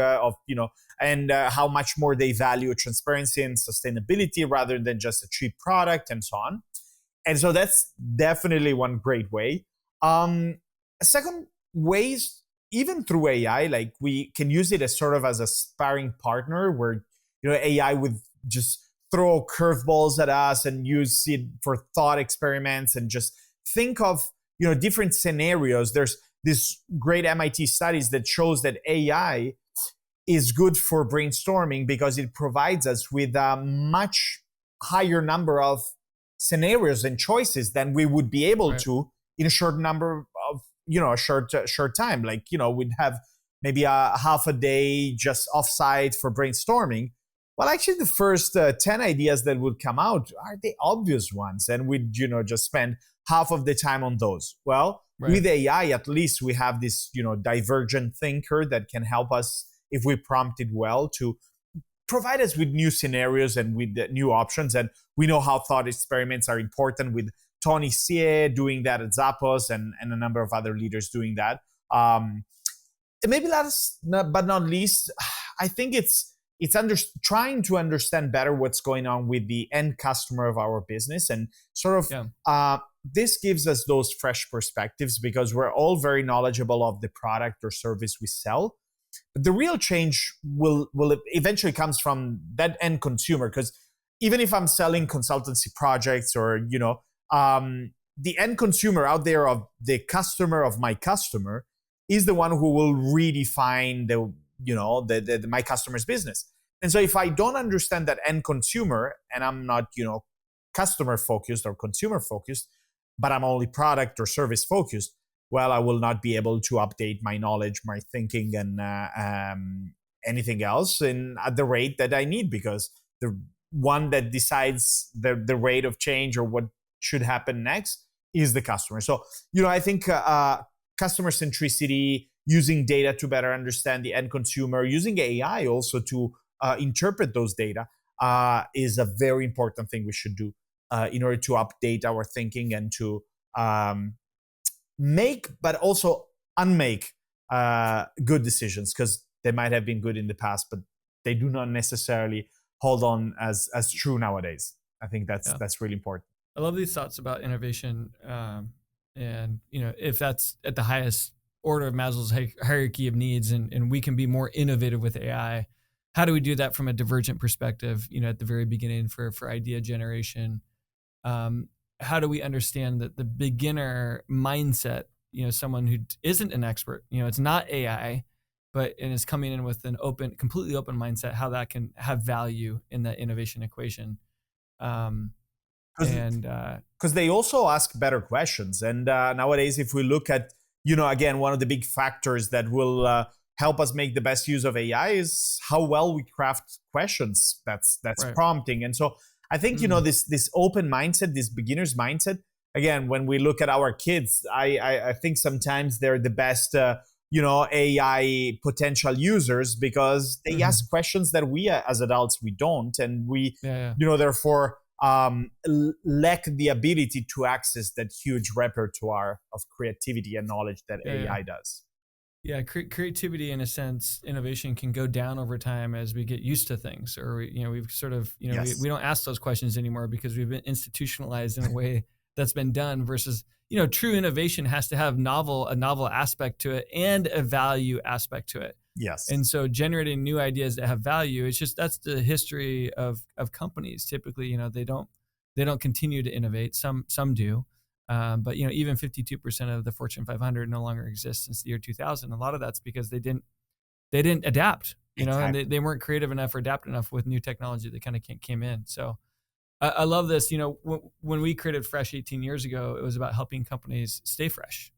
and how much more they value transparency and sustainability rather than just a cheap product, and so on. And so that's definitely one great way. A second way is, even through AI, like we can use it as sort of as a sparring partner where, AI would just throw curveballs at us and use it for thought experiments and just think of, different scenarios. There's this great MIT studies that shows that AI is good for brainstorming because it provides us with a much higher number of scenarios and choices than we would be able to in a short number of a short time. Like we'd have maybe a half a day just offsite for brainstorming. Well, actually, the first 10 ideas that would come out are the obvious ones, and we'd just spend half of the time on those. Well, with AI, at least we have this divergent thinker that can help us, if we prompt it well, to provide us with new scenarios and with new options. And we know how thought experiments are important, with Tony Hsieh doing that at Zappos and a number of other leaders doing that. And maybe last but not least, I think it's trying to understand better what's going on with the end customer of our business, and sort of this gives us those fresh perspectives because we're all very knowledgeable of the product or service we sell. But the real change will eventually comes from that end consumer, because even if I'm selling consultancy projects or the end consumer out there of the customer of my customer is the one who will redefine the my customer's business. And so if I don't understand that end consumer, and I'm not customer focused or consumer focused, but I'm only product or service focused, well, I will not be able to update my knowledge, my thinking, and anything else at the rate that I need, because the one that decides the rate of change or what should happen next is the customer. So, I think customer centricity, using data to better understand the end consumer, using AI also to interpret those data is a very important thing we should do in order to update our thinking and to make, but also unmake good decisions, because they might have been good in the past, but they do not necessarily hold on as true nowadays. I think that's really important. I love these thoughts about innovation, and if that's at the highest order of Maslow's hierarchy of needs, and we can be more innovative with AI. How do we do that from a divergent perspective? At the very beginning for idea generation. How do we understand that the beginner mindset someone who isn't an expert, it's not AI, and is coming in with an completely open mindset, how that can have value in the innovation equation. Um, and because they also ask better questions. And nowadays, if we look at, again, one of the big factors that will help us make the best use of AI is how well we craft questions. That's Right. prompting. And so I think, this open mindset, this beginner's mindset, again, when we look at our kids, I think sometimes they're the best, AI potential users, because they ask questions that we as adults, we don't. And we, therefore, lack the ability to access that huge repertoire of creativity and knowledge that AI does. Yeah, creativity, in a sense, innovation can go down over time as we get used to things, or we've sort of, we don't ask those questions anymore because we've been institutionalized in a way that's been done. Versus, true innovation has to have a novel aspect to it and a value aspect to it. Yes. And so generating new ideas that have value, it's just, that's the history of companies. Typically, they don't continue to innovate. Some do. But even 52% of the Fortune 500 no longer exists since the year 2000. A lot of that's because they didn't adapt, exactly. and they weren't creative enough or adaptive enough with new technology that kind of came in. So I love this. When we created Fresh 18 years ago, it was about helping companies stay fresh.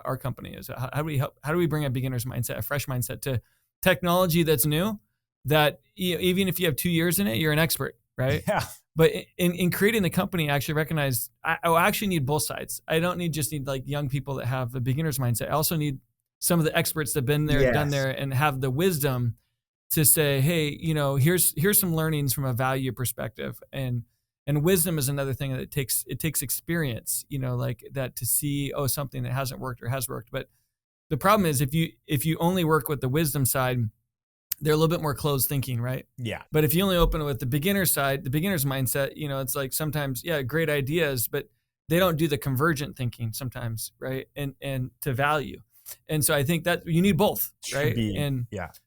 Our company is, how do we bring a beginner's mindset, a fresh mindset to technology that's new, that even if you have 2 years in it, you're an expert, right? Yeah. But in creating the company, I actually recognized I actually need both sides. I don't need like young people that have the beginner's mindset. I also need some of the experts that have been there, done there, and have the wisdom to say, hey, here's some learnings from a value perspective. And wisdom is another thing that it takes experience, like that, to see, something that hasn't worked or has worked. But the problem is, if you only work with the wisdom side, they're a little bit more closed thinking, right? Yeah. But if you only open it with the beginner side, the beginner's mindset, it's like sometimes, great ideas, but they don't do the convergent thinking sometimes, right? And to value. And so I think that you need both, right?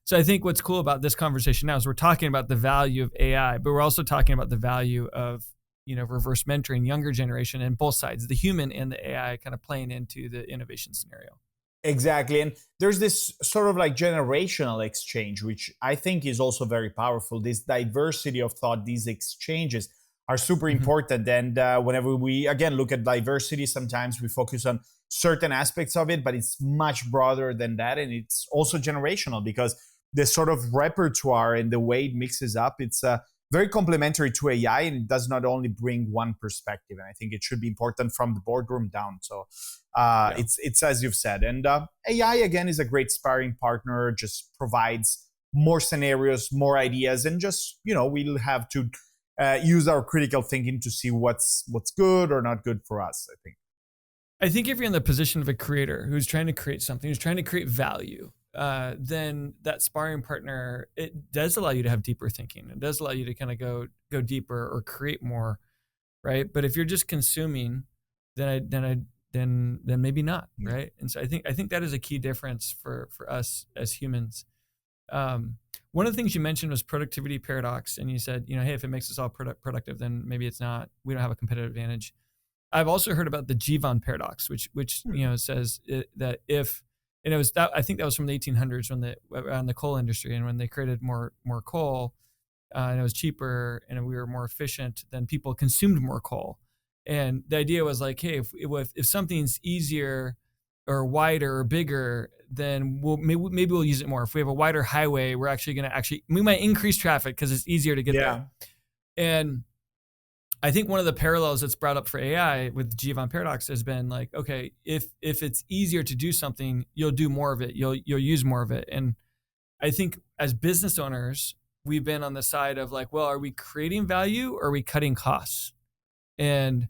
So I think what's cool about this conversation now is we're talking about the value of AI, but we're also talking about the value of, reverse mentoring younger generation, and both sides, the human and the AI, kind of playing into the innovation scenario. Exactly. And there's this sort of like generational exchange, which I think is also very powerful. This diversity of thought, these exchanges are super important. And whenever we, again, look at diversity, sometimes we focus on certain aspects of it, but it's much broader than that. And it's also generational, because the sort of repertoire and the way it mixes up, it's very complementary to AI, and it does not only bring one perspective. And I think it should be important from the boardroom down. So it's as you've said. And AI, again, is a great sparring partner, just provides more scenarios, more ideas, and just, we'll have to use our critical thinking to see what's good or not good for us, I think if you're in the position of a creator who's trying to create something, who's trying to create value, then that sparring partner, it does allow you to have deeper thinking. It does allow you to kind of go deeper or create more, right? But if you're just consuming, then maybe not, right? And so I think that is a key difference for us as humans. One of the things you mentioned was productivity paradox, and you said, hey, if it makes us all productive, then maybe we don't have a competitive advantage. I've also heard about the Jivan paradox, which says that if, and it was that, I think that was from the 1800s on the coal industry, and when they created more coal, and it was cheaper and we were more efficient, then people consumed more coal. And the idea was like, hey, if something's easier or wider or bigger, then maybe we'll use it more. If we have a wider highway, we're actually going to we might increase traffic because it's easier to get there. And I think one of the parallels that's brought up for AI with the Jivan paradox has been like, okay, if it's easier to do something, you'll do more of it. You'll use more of it. And I think as business owners, we've been on the side of like, well, are we creating value or are we cutting costs? And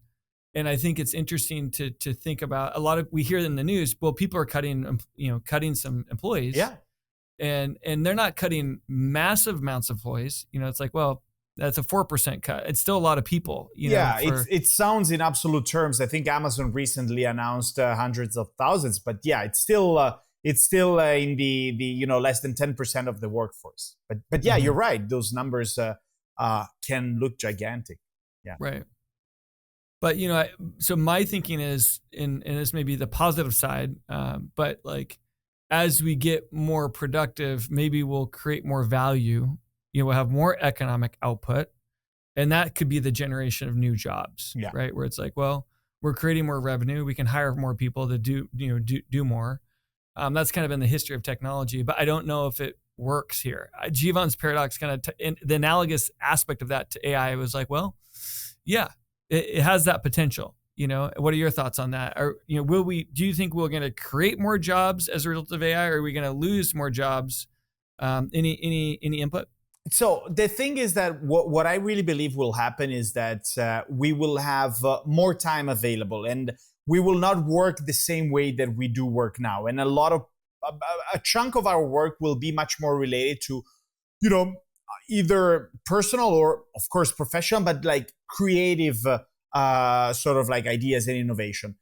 I think it's interesting to think about. We hear in the news, well, people are cutting some employees. Yeah. And they're not cutting massive amounts of employees. It's like, well, that's a 4% cut. It's still a lot of people. It sounds in absolute terms. I think Amazon recently announced hundreds of thousands, but it's still in the less than 10% of the workforce. But yeah, you're right. Those numbers can look gigantic. Yeah. Right. But so my thinking is, and this may be the positive side, but like as we get more productive, maybe we'll create more value. We'll have more economic output, and that could be the generation of new jobs, Yeah. right? Where it's like, well, we're creating more revenue, we can hire more people to do more. That's kind of been the history of technology, but I don't know if it works here. Jevon's paradox kind of the analogous aspect of that to AI was like, well, yeah, it has that potential. What are your thoughts on that? Or do you think we're going to create more jobs as a result of AI, or are we going to lose more jobs? Any input? So the thing is that what I really believe will happen is that we will have more time available, and we will not work the same way that we do work now. And a chunk of our work will be much more related to, either personal or of course professional, but like creative sort of like ideas and innovation.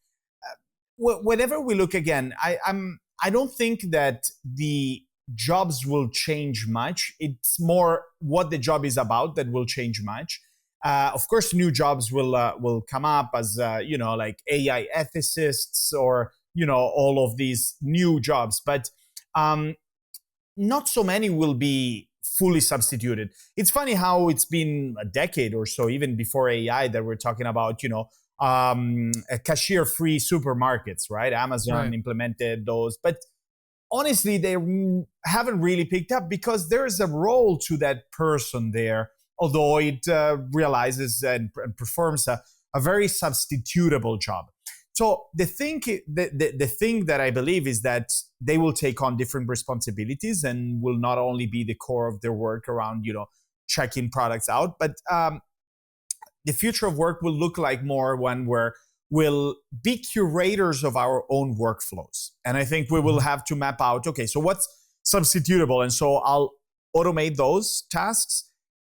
Whenever we look again, I don't think that the jobs will change much. It's more what the job is about that will change much. Of course, new jobs will come up as like AI ethicists or all of these new jobs, but not so many will be fully substituted. It's funny how it's been a decade or so, even before AI, that we're talking about cashier-free supermarkets, right? Amazon implemented those, but honestly, they haven't really picked up because there is a role to that person there, although it realizes and performs a very substitutable job. So the thing that I believe is that they will take on different responsibilities and will not only be the core of their work around, checking products out, but the future of work will look like more one where we'll be curators of our own workflows. And I think we will have to map out, okay, so what's substitutable? And so I'll automate those tasks,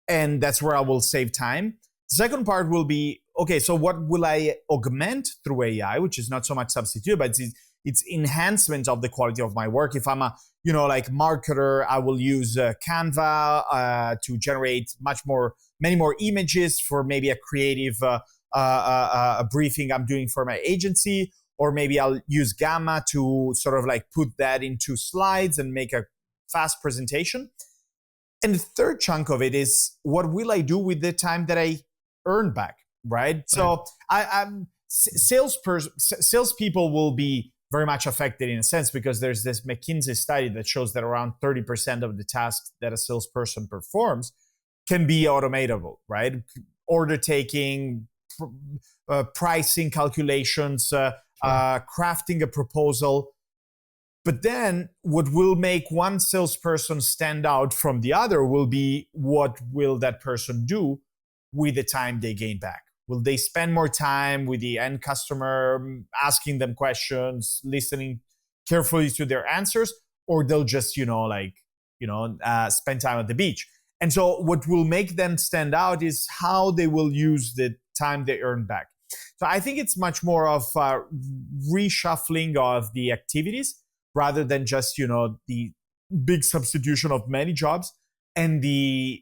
and that's where I will save time. The second part will be, okay, so what will I augment through AI, which is not so much substitute, but it's enhancement of the quality of my work. If I'm a, like marketer, I will use Canva to generate many more images for maybe a creative a briefing I'm doing for my agency, or maybe I'll use Gamma to sort of like put that into slides and make a fast presentation. And the third chunk of it is, what will I do with the time that I earn back, right? So salespeople will be very much affected in a sense, because there's this McKinsey study that shows that around 30% of the tasks that a salesperson performs can be automatable, right? Order taking, pricing calculations, crafting a proposal. But then what will make one salesperson stand out from the other will be, what will that person do with the time they gain back? Will they spend more time with the end customer, asking them questions, listening carefully to their answers, or they'll just, spend time at the beach? And so what will make them stand out is how they will use the time they earn back. So I think it's much more of a reshuffling of the activities rather than just, the big substitution of many jobs and the,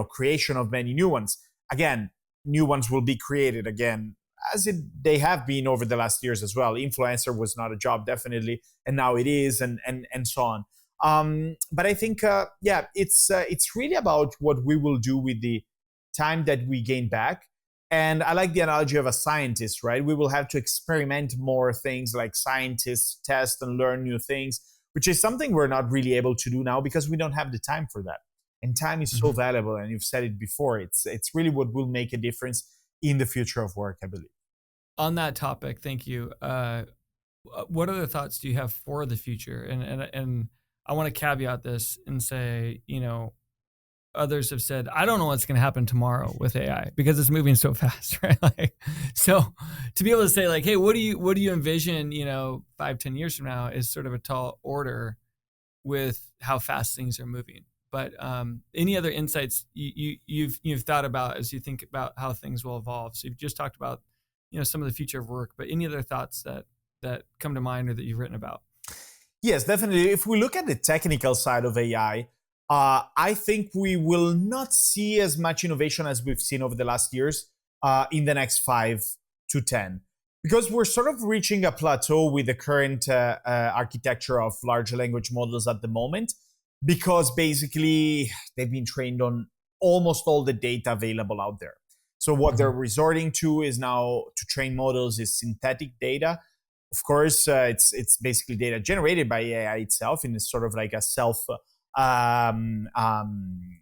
creation of many new ones. Again, new ones will be created again, as they have been over the last years as well. Influencer was not a job, definitely, and now it is, and so on. But I think, it's really about what we will do with the time that we gain back. And I like the analogy of a scientist, right? We will have to experiment more things, like scientists test and learn new things, which is something we're not really able to do now because we don't have the time for that. And time is so valuable. And you've said it before. It's really what will make a difference in the future of work, I believe. On that topic, thank you. What other thoughts do you have for the future? And I want to caveat this and say, others have said, I don't know what's going to happen tomorrow with AI because it's moving so fast, right? So to be able to say like, hey, what do you envision, 5-10 years from now is sort of a tall order with how fast things are moving. But any other insights you've thought about as you think about how things will evolve? So you've just talked about, some of the future of work, but any other thoughts that come to mind or that you've written about? Yes, definitely. If we look at the technical side of AI, I think we will not see as much innovation as we've seen over the last years. in the next 5 to 10. Because we're sort of reaching a plateau with the current architecture of large language models at the moment, because basically they've been trained on almost all the data available out there. So what they're resorting to is now to train models is synthetic data. Of course, it's basically data generated by AI itself, and it's sort of like a um, um,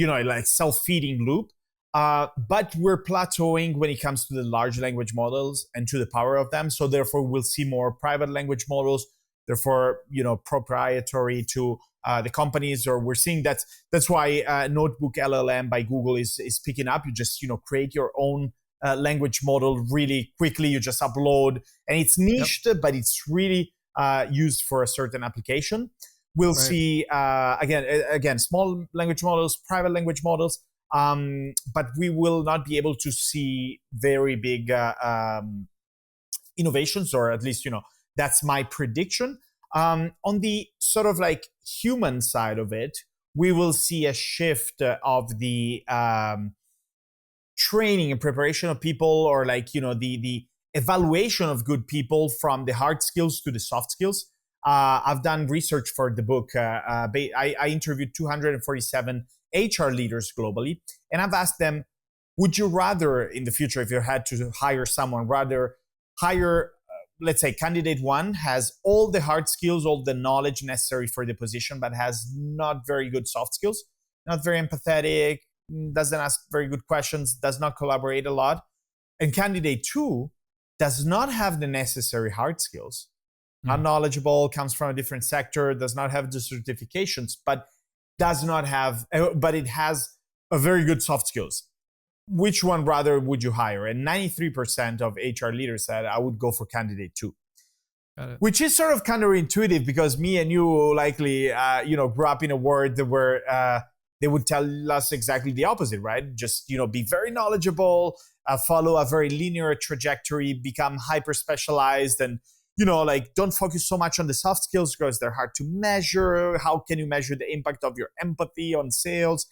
like self-feeding loop. But we're plateauing when it comes to the large language models and to the power of them. So therefore, we'll see more private language models. Therefore, proprietary to the companies, or we're seeing that's why Notebook LLM by Google is picking up. You just create your own language model really quickly. You just upload, and it's niched, but it's really used for a certain application. We'll see again small language models, private language models, but we will not be able to see very big innovations, or at least that's my prediction. On the sort of like human side of it, we will see a shift of the training and preparation of people, or the evaluation of good people from the hard skills to the soft skills. I've done research for the book. I interviewed 247 HR leaders globally, and I've asked them, would you rather in the future, if you had to hire someone, rather hire, let's say candidate one has all the hard skills, all the knowledge necessary for the position, but has not very good soft skills, not very empathetic, doesn't ask very good questions, does not collaborate a lot. And candidate two does not have the necessary hard skills, not knowledgeable, comes from a different sector, does not have the certifications, but it has a very good soft skills. Which one rather would you hire? And 93% of HR leaders said, I would go for candidate two. Which is sort of counterintuitive, because me and you likely, grew up in a world where they would tell us exactly the opposite, right? Just, be very knowledgeable, follow a very linear trajectory, become hyper specialized, and, don't focus so much on the soft skills because they're hard to measure. How can you measure the impact of your empathy on sales?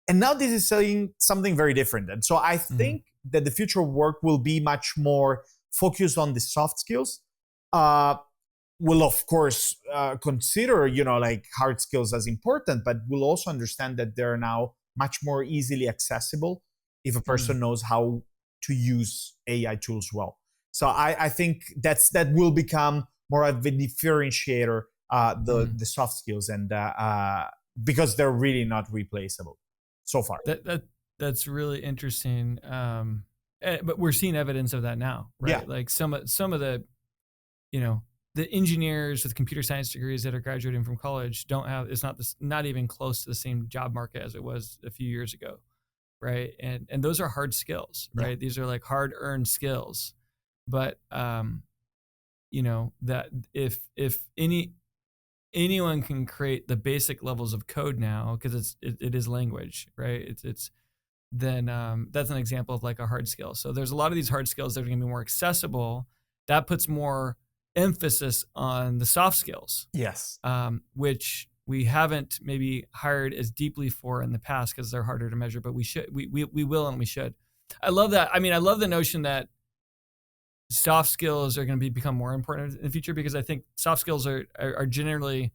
And now this is saying something very different. And so I think that the future of work will be much more focused on the soft skills. We'll, of course, consider, hard skills as important, but we'll also understand that they're now much more easily accessible if a person knows how to use AI tools well. So I think that will become more of a differentiator, the soft skills, and because they're really not replaceable so far. That's really interesting. But we're seeing evidence of that now, right? Yeah. Like some of the, the engineers with computer science degrees that are graduating from college it's not even close to the same job market as it was a few years ago, right? And those are hard skills, right? Yeah. These are like hard earned skills, but that if anyone can create the basic levels of code now, because it is language, right? Then that's an example of like a hard skill. So there's a lot of these hard skills that are going to be more accessible. That puts more emphasis on the soft skills. Yes. Which we haven't maybe hired as deeply for in the past because they're harder to measure, but we will, and we should. I love that. I mean, I love the notion that soft skills are going to become more important in the future, because I think soft skills are generally,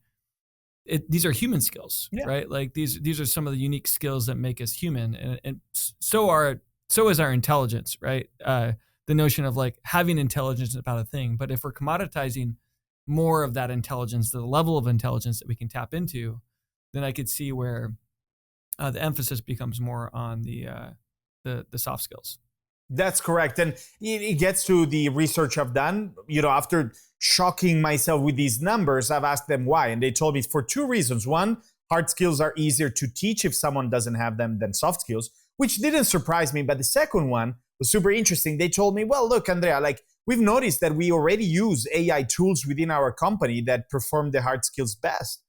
these are human skills, right? Like these are some of the unique skills that make us human, and so is our intelligence, right? The notion of like having intelligence about a thing, but if we're commoditizing more of that intelligence, the level of intelligence that we can tap into, then I could see where the emphasis becomes more on the soft skills. That's correct. And it gets to the research I've done. After shocking myself with these numbers, I've asked them why. And they told me for two reasons. One, hard skills are easier to teach if someone doesn't have them than soft skills, which didn't surprise me. But the second one was super interesting. They told me, well, look, Andrea, we've noticed that we already use AI tools within our company that perform the hard skills best.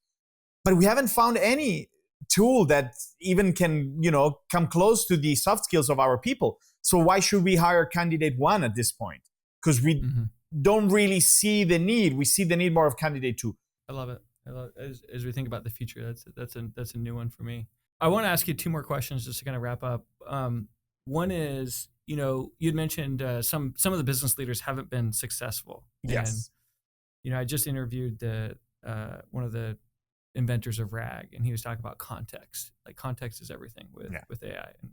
But we haven't found any tool that even can, come close to the soft skills of our people. So why should we hire candidate one at this point? Because we don't really see the need. We see the need more of candidate two. I love it. As we think about the future, that's a new one for me. I want to ask you two more questions just to kind of wrap up. One is, you'd mentioned some of the business leaders haven't been successful. And, Yes. I just interviewed one of the inventors of RAG, and he was talking about context. Like context is everything with AI. And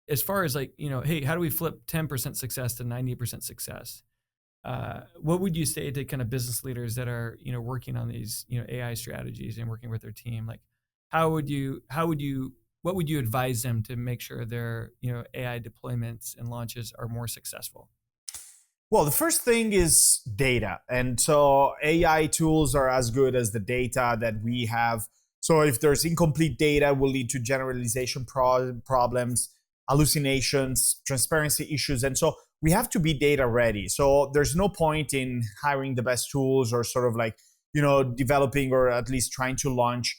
as far as hey, how do we flip 10% success to 90% success? What would you say to kind of business leaders that are, working on these, AI strategies and working with their team? Like, what would you advise them to make sure their, AI deployments and launches are more successful? Well, the first thing is data. And so AI tools are as good as the data that we have. So if there's incomplete data, will lead to generalization problems, hallucinations, transparency issues. And so we have to be data ready. So there's no point in hiring the best tools or sort of like, developing or at least trying to launch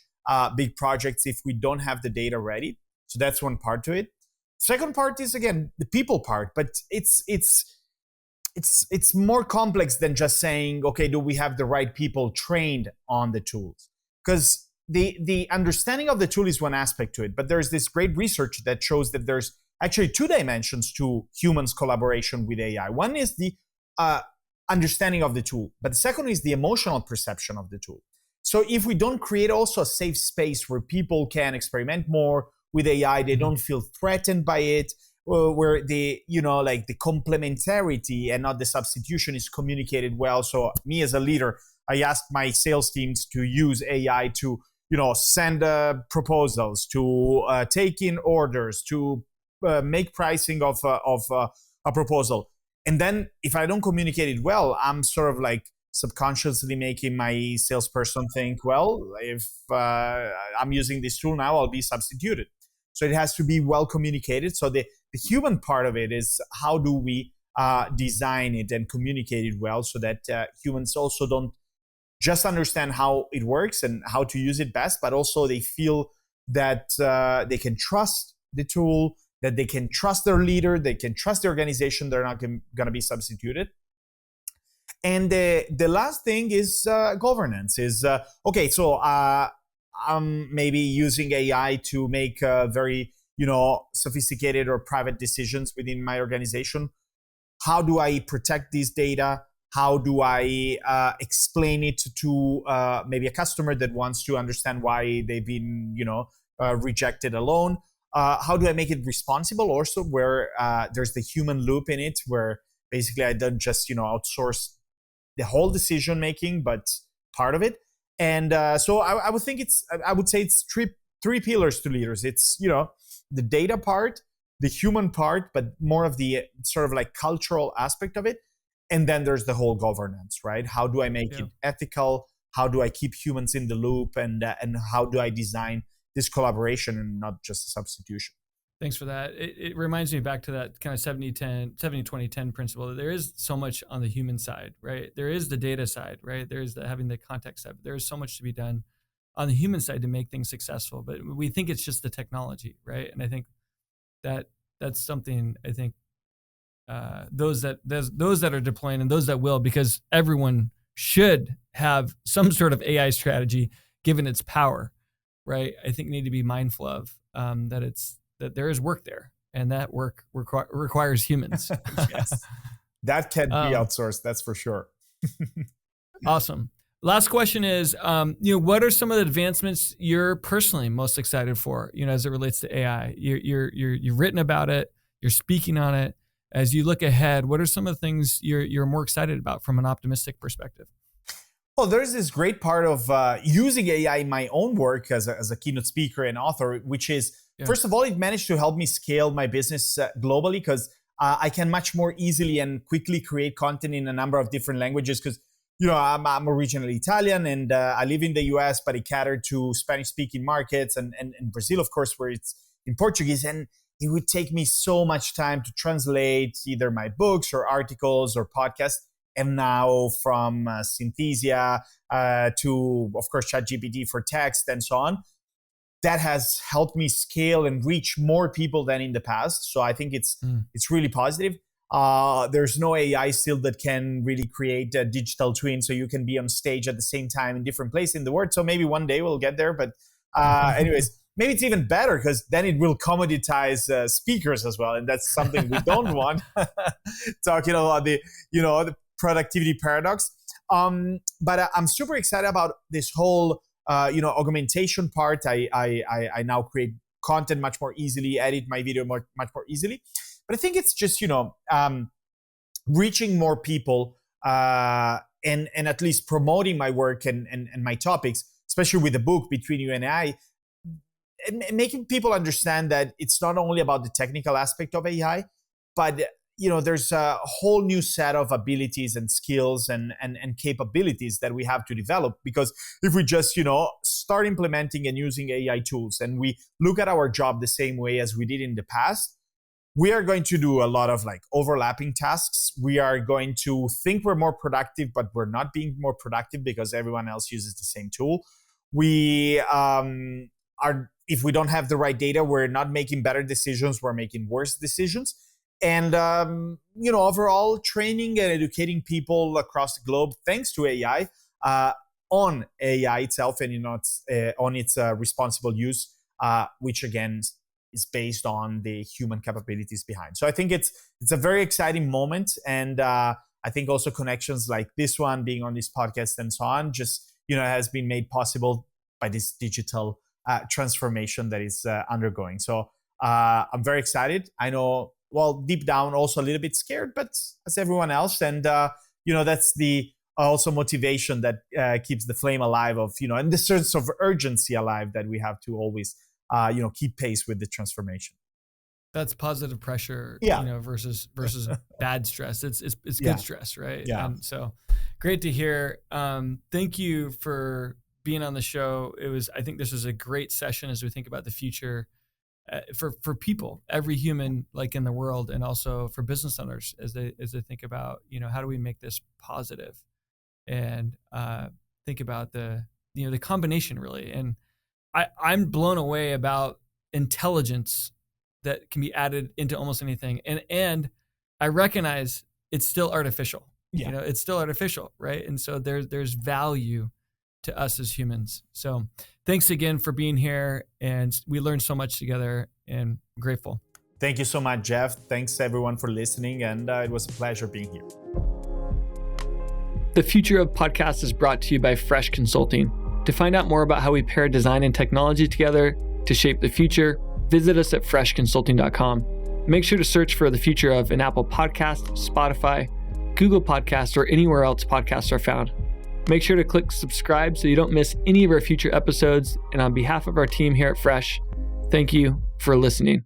big projects if we don't have the data ready. So that's one part to it. Second part is, again, the people part, but it's more complex than just saying, okay, do we have the right people trained on the tools? Because the understanding of the tool is one aspect to it, but there's this great research that shows that there's actually two dimensions to humans' collaboration with AI. One is the understanding of the tool, but the second is the emotional perception of the tool. So if we don't create also a safe space where people can experiment more with AI, they don't feel threatened by it, where the complementarity and not the substitution is communicated well. So me as a leader, I asked my sales teams to use AI to send proposals, to take in orders, to make pricing of a proposal. And then if I don't communicate it well, I'm sort of like subconsciously making my salesperson think, well, if I'm using this tool now, I'll be substituted. So it has to be well communicated. So the human part of it is, how do we design it and communicate it well so that humans also don't just understand how it works and how to use it best, but also they feel that they can trust the tool, that they can trust their leader, they can trust the organization, they're not going to be substituted. And the last thing is governance. Is okay, so I'm maybe using AI to make very sophisticated or private decisions within my organization. How do I protect this data? How do I explain it to maybe a customer that wants to understand why they've been rejected a loan? How do I make it responsible also, where there's the human loop in it, where basically I don't just outsource the whole decision making, but part of it. And so I would say it's three pillars to leaders. It's the data part, the human part, but more of the sort of like cultural aspect of it. And then there's the whole governance, right? How do I make it ethical? How do I keep humans in the loop? And how do I design this collaboration and not just a substitution? Thanks for that. It reminds me back to that kind of 70-20-10 principle. There is so much on the human side, right? There is the data side, right? There is having the context side. There is so much to be done on the human side to make things successful. But we think it's just the technology, right? And I think that's something I think those that are deploying and those that will, because everyone should have some sort of AI strategy given its power, right? I think need to be mindful of that there is work there, and that work requires humans. Yes, that can be outsourced. That's for sure. Awesome. Last question is, what are some of the advancements you're personally most excited for? As it relates to AI, you've written about it, you're speaking on it. As you look ahead, what are some of the things you're more excited about from an optimistic perspective? Well, there's this great part of using AI in my own work as a keynote speaker and author, which is, first of all, it managed to help me scale my business globally, because I can much more easily and quickly create content in a number of different languages. Because I'm originally Italian, and I live in the US, but I cater to Spanish-speaking markets and Brazil, of course, where it's in Portuguese. And it would take me so much time to translate either my books or articles or podcasts. And now from Synthesia to, of course, ChatGPT for text and so on, that has helped me scale and reach more people than in the past. So I think it's really positive. There's no AI still that can really create a digital twin, so you can be on stage at the same time in different places in the world. So maybe one day we'll get there. But anyways, maybe it's even better because then it will commoditize speakers as well, and that's something we don't want. Talking about the productivity paradox. But I'm super excited about this whole augmentation part. I now create content much more easily, edit my video much more easily. But I think it's just reaching more people and at least promoting my work and my topics, especially with the book Between You and I, and making people understand that it's not only about the technical aspect of AI, but there's a whole new set of abilities and skills and capabilities that we have to develop. Because if we just start implementing and using AI tools and we look at our job the same way as we did in the past, we are going to do a lot of overlapping tasks. We are going to think we're more productive, but we're not being more productive because everyone else uses the same tool. We if we don't have the right data, we're not making better decisions, we're making worse decisions. And, overall training and educating people across the globe, thanks to AI, on AI itself and on its responsible use, which again is based on the human capabilities behind. So I think it's a very exciting moment. And I think also connections like this one, being on this podcast and so on, just, has been made possible by this digital transformation that is undergoing. So I'm very excited. I know, deep down also a little bit scared, but as everyone else. And, that's the also motivation that keeps the flame alive of, and the sense of urgency alive that we have to always, keep pace with the transformation. That's positive pressure, versus bad stress. It's good stress, right? Yeah. So great to hear. Thank you for being on the show. I think this was a great session as we think about the future for people, every human in the world, and also for business owners as they think about, how do we make this positive, and think about the combination really. And I'm blown away about intelligence that can be added into almost anything. And I recognize it's still artificial. Yeah. It's still artificial, right? And so there's value to us as humans. So thanks again for being here. And we learned so much together, and I'm grateful. Thank you so much, Jeff. Thanks everyone for listening. And it was a pleasure being here. The Future of Podcasts is brought to you by Fresh Consulting. To find out more about how we pair design and technology together to shape the future, visit us at freshconsulting.com. Make sure to search for The Future of in Apple Podcasts, Spotify, Google Podcasts, or anywhere else podcasts are found. Make sure to click subscribe so you don't miss any of our future episodes. And on behalf of our team here at Fresh, thank you for listening.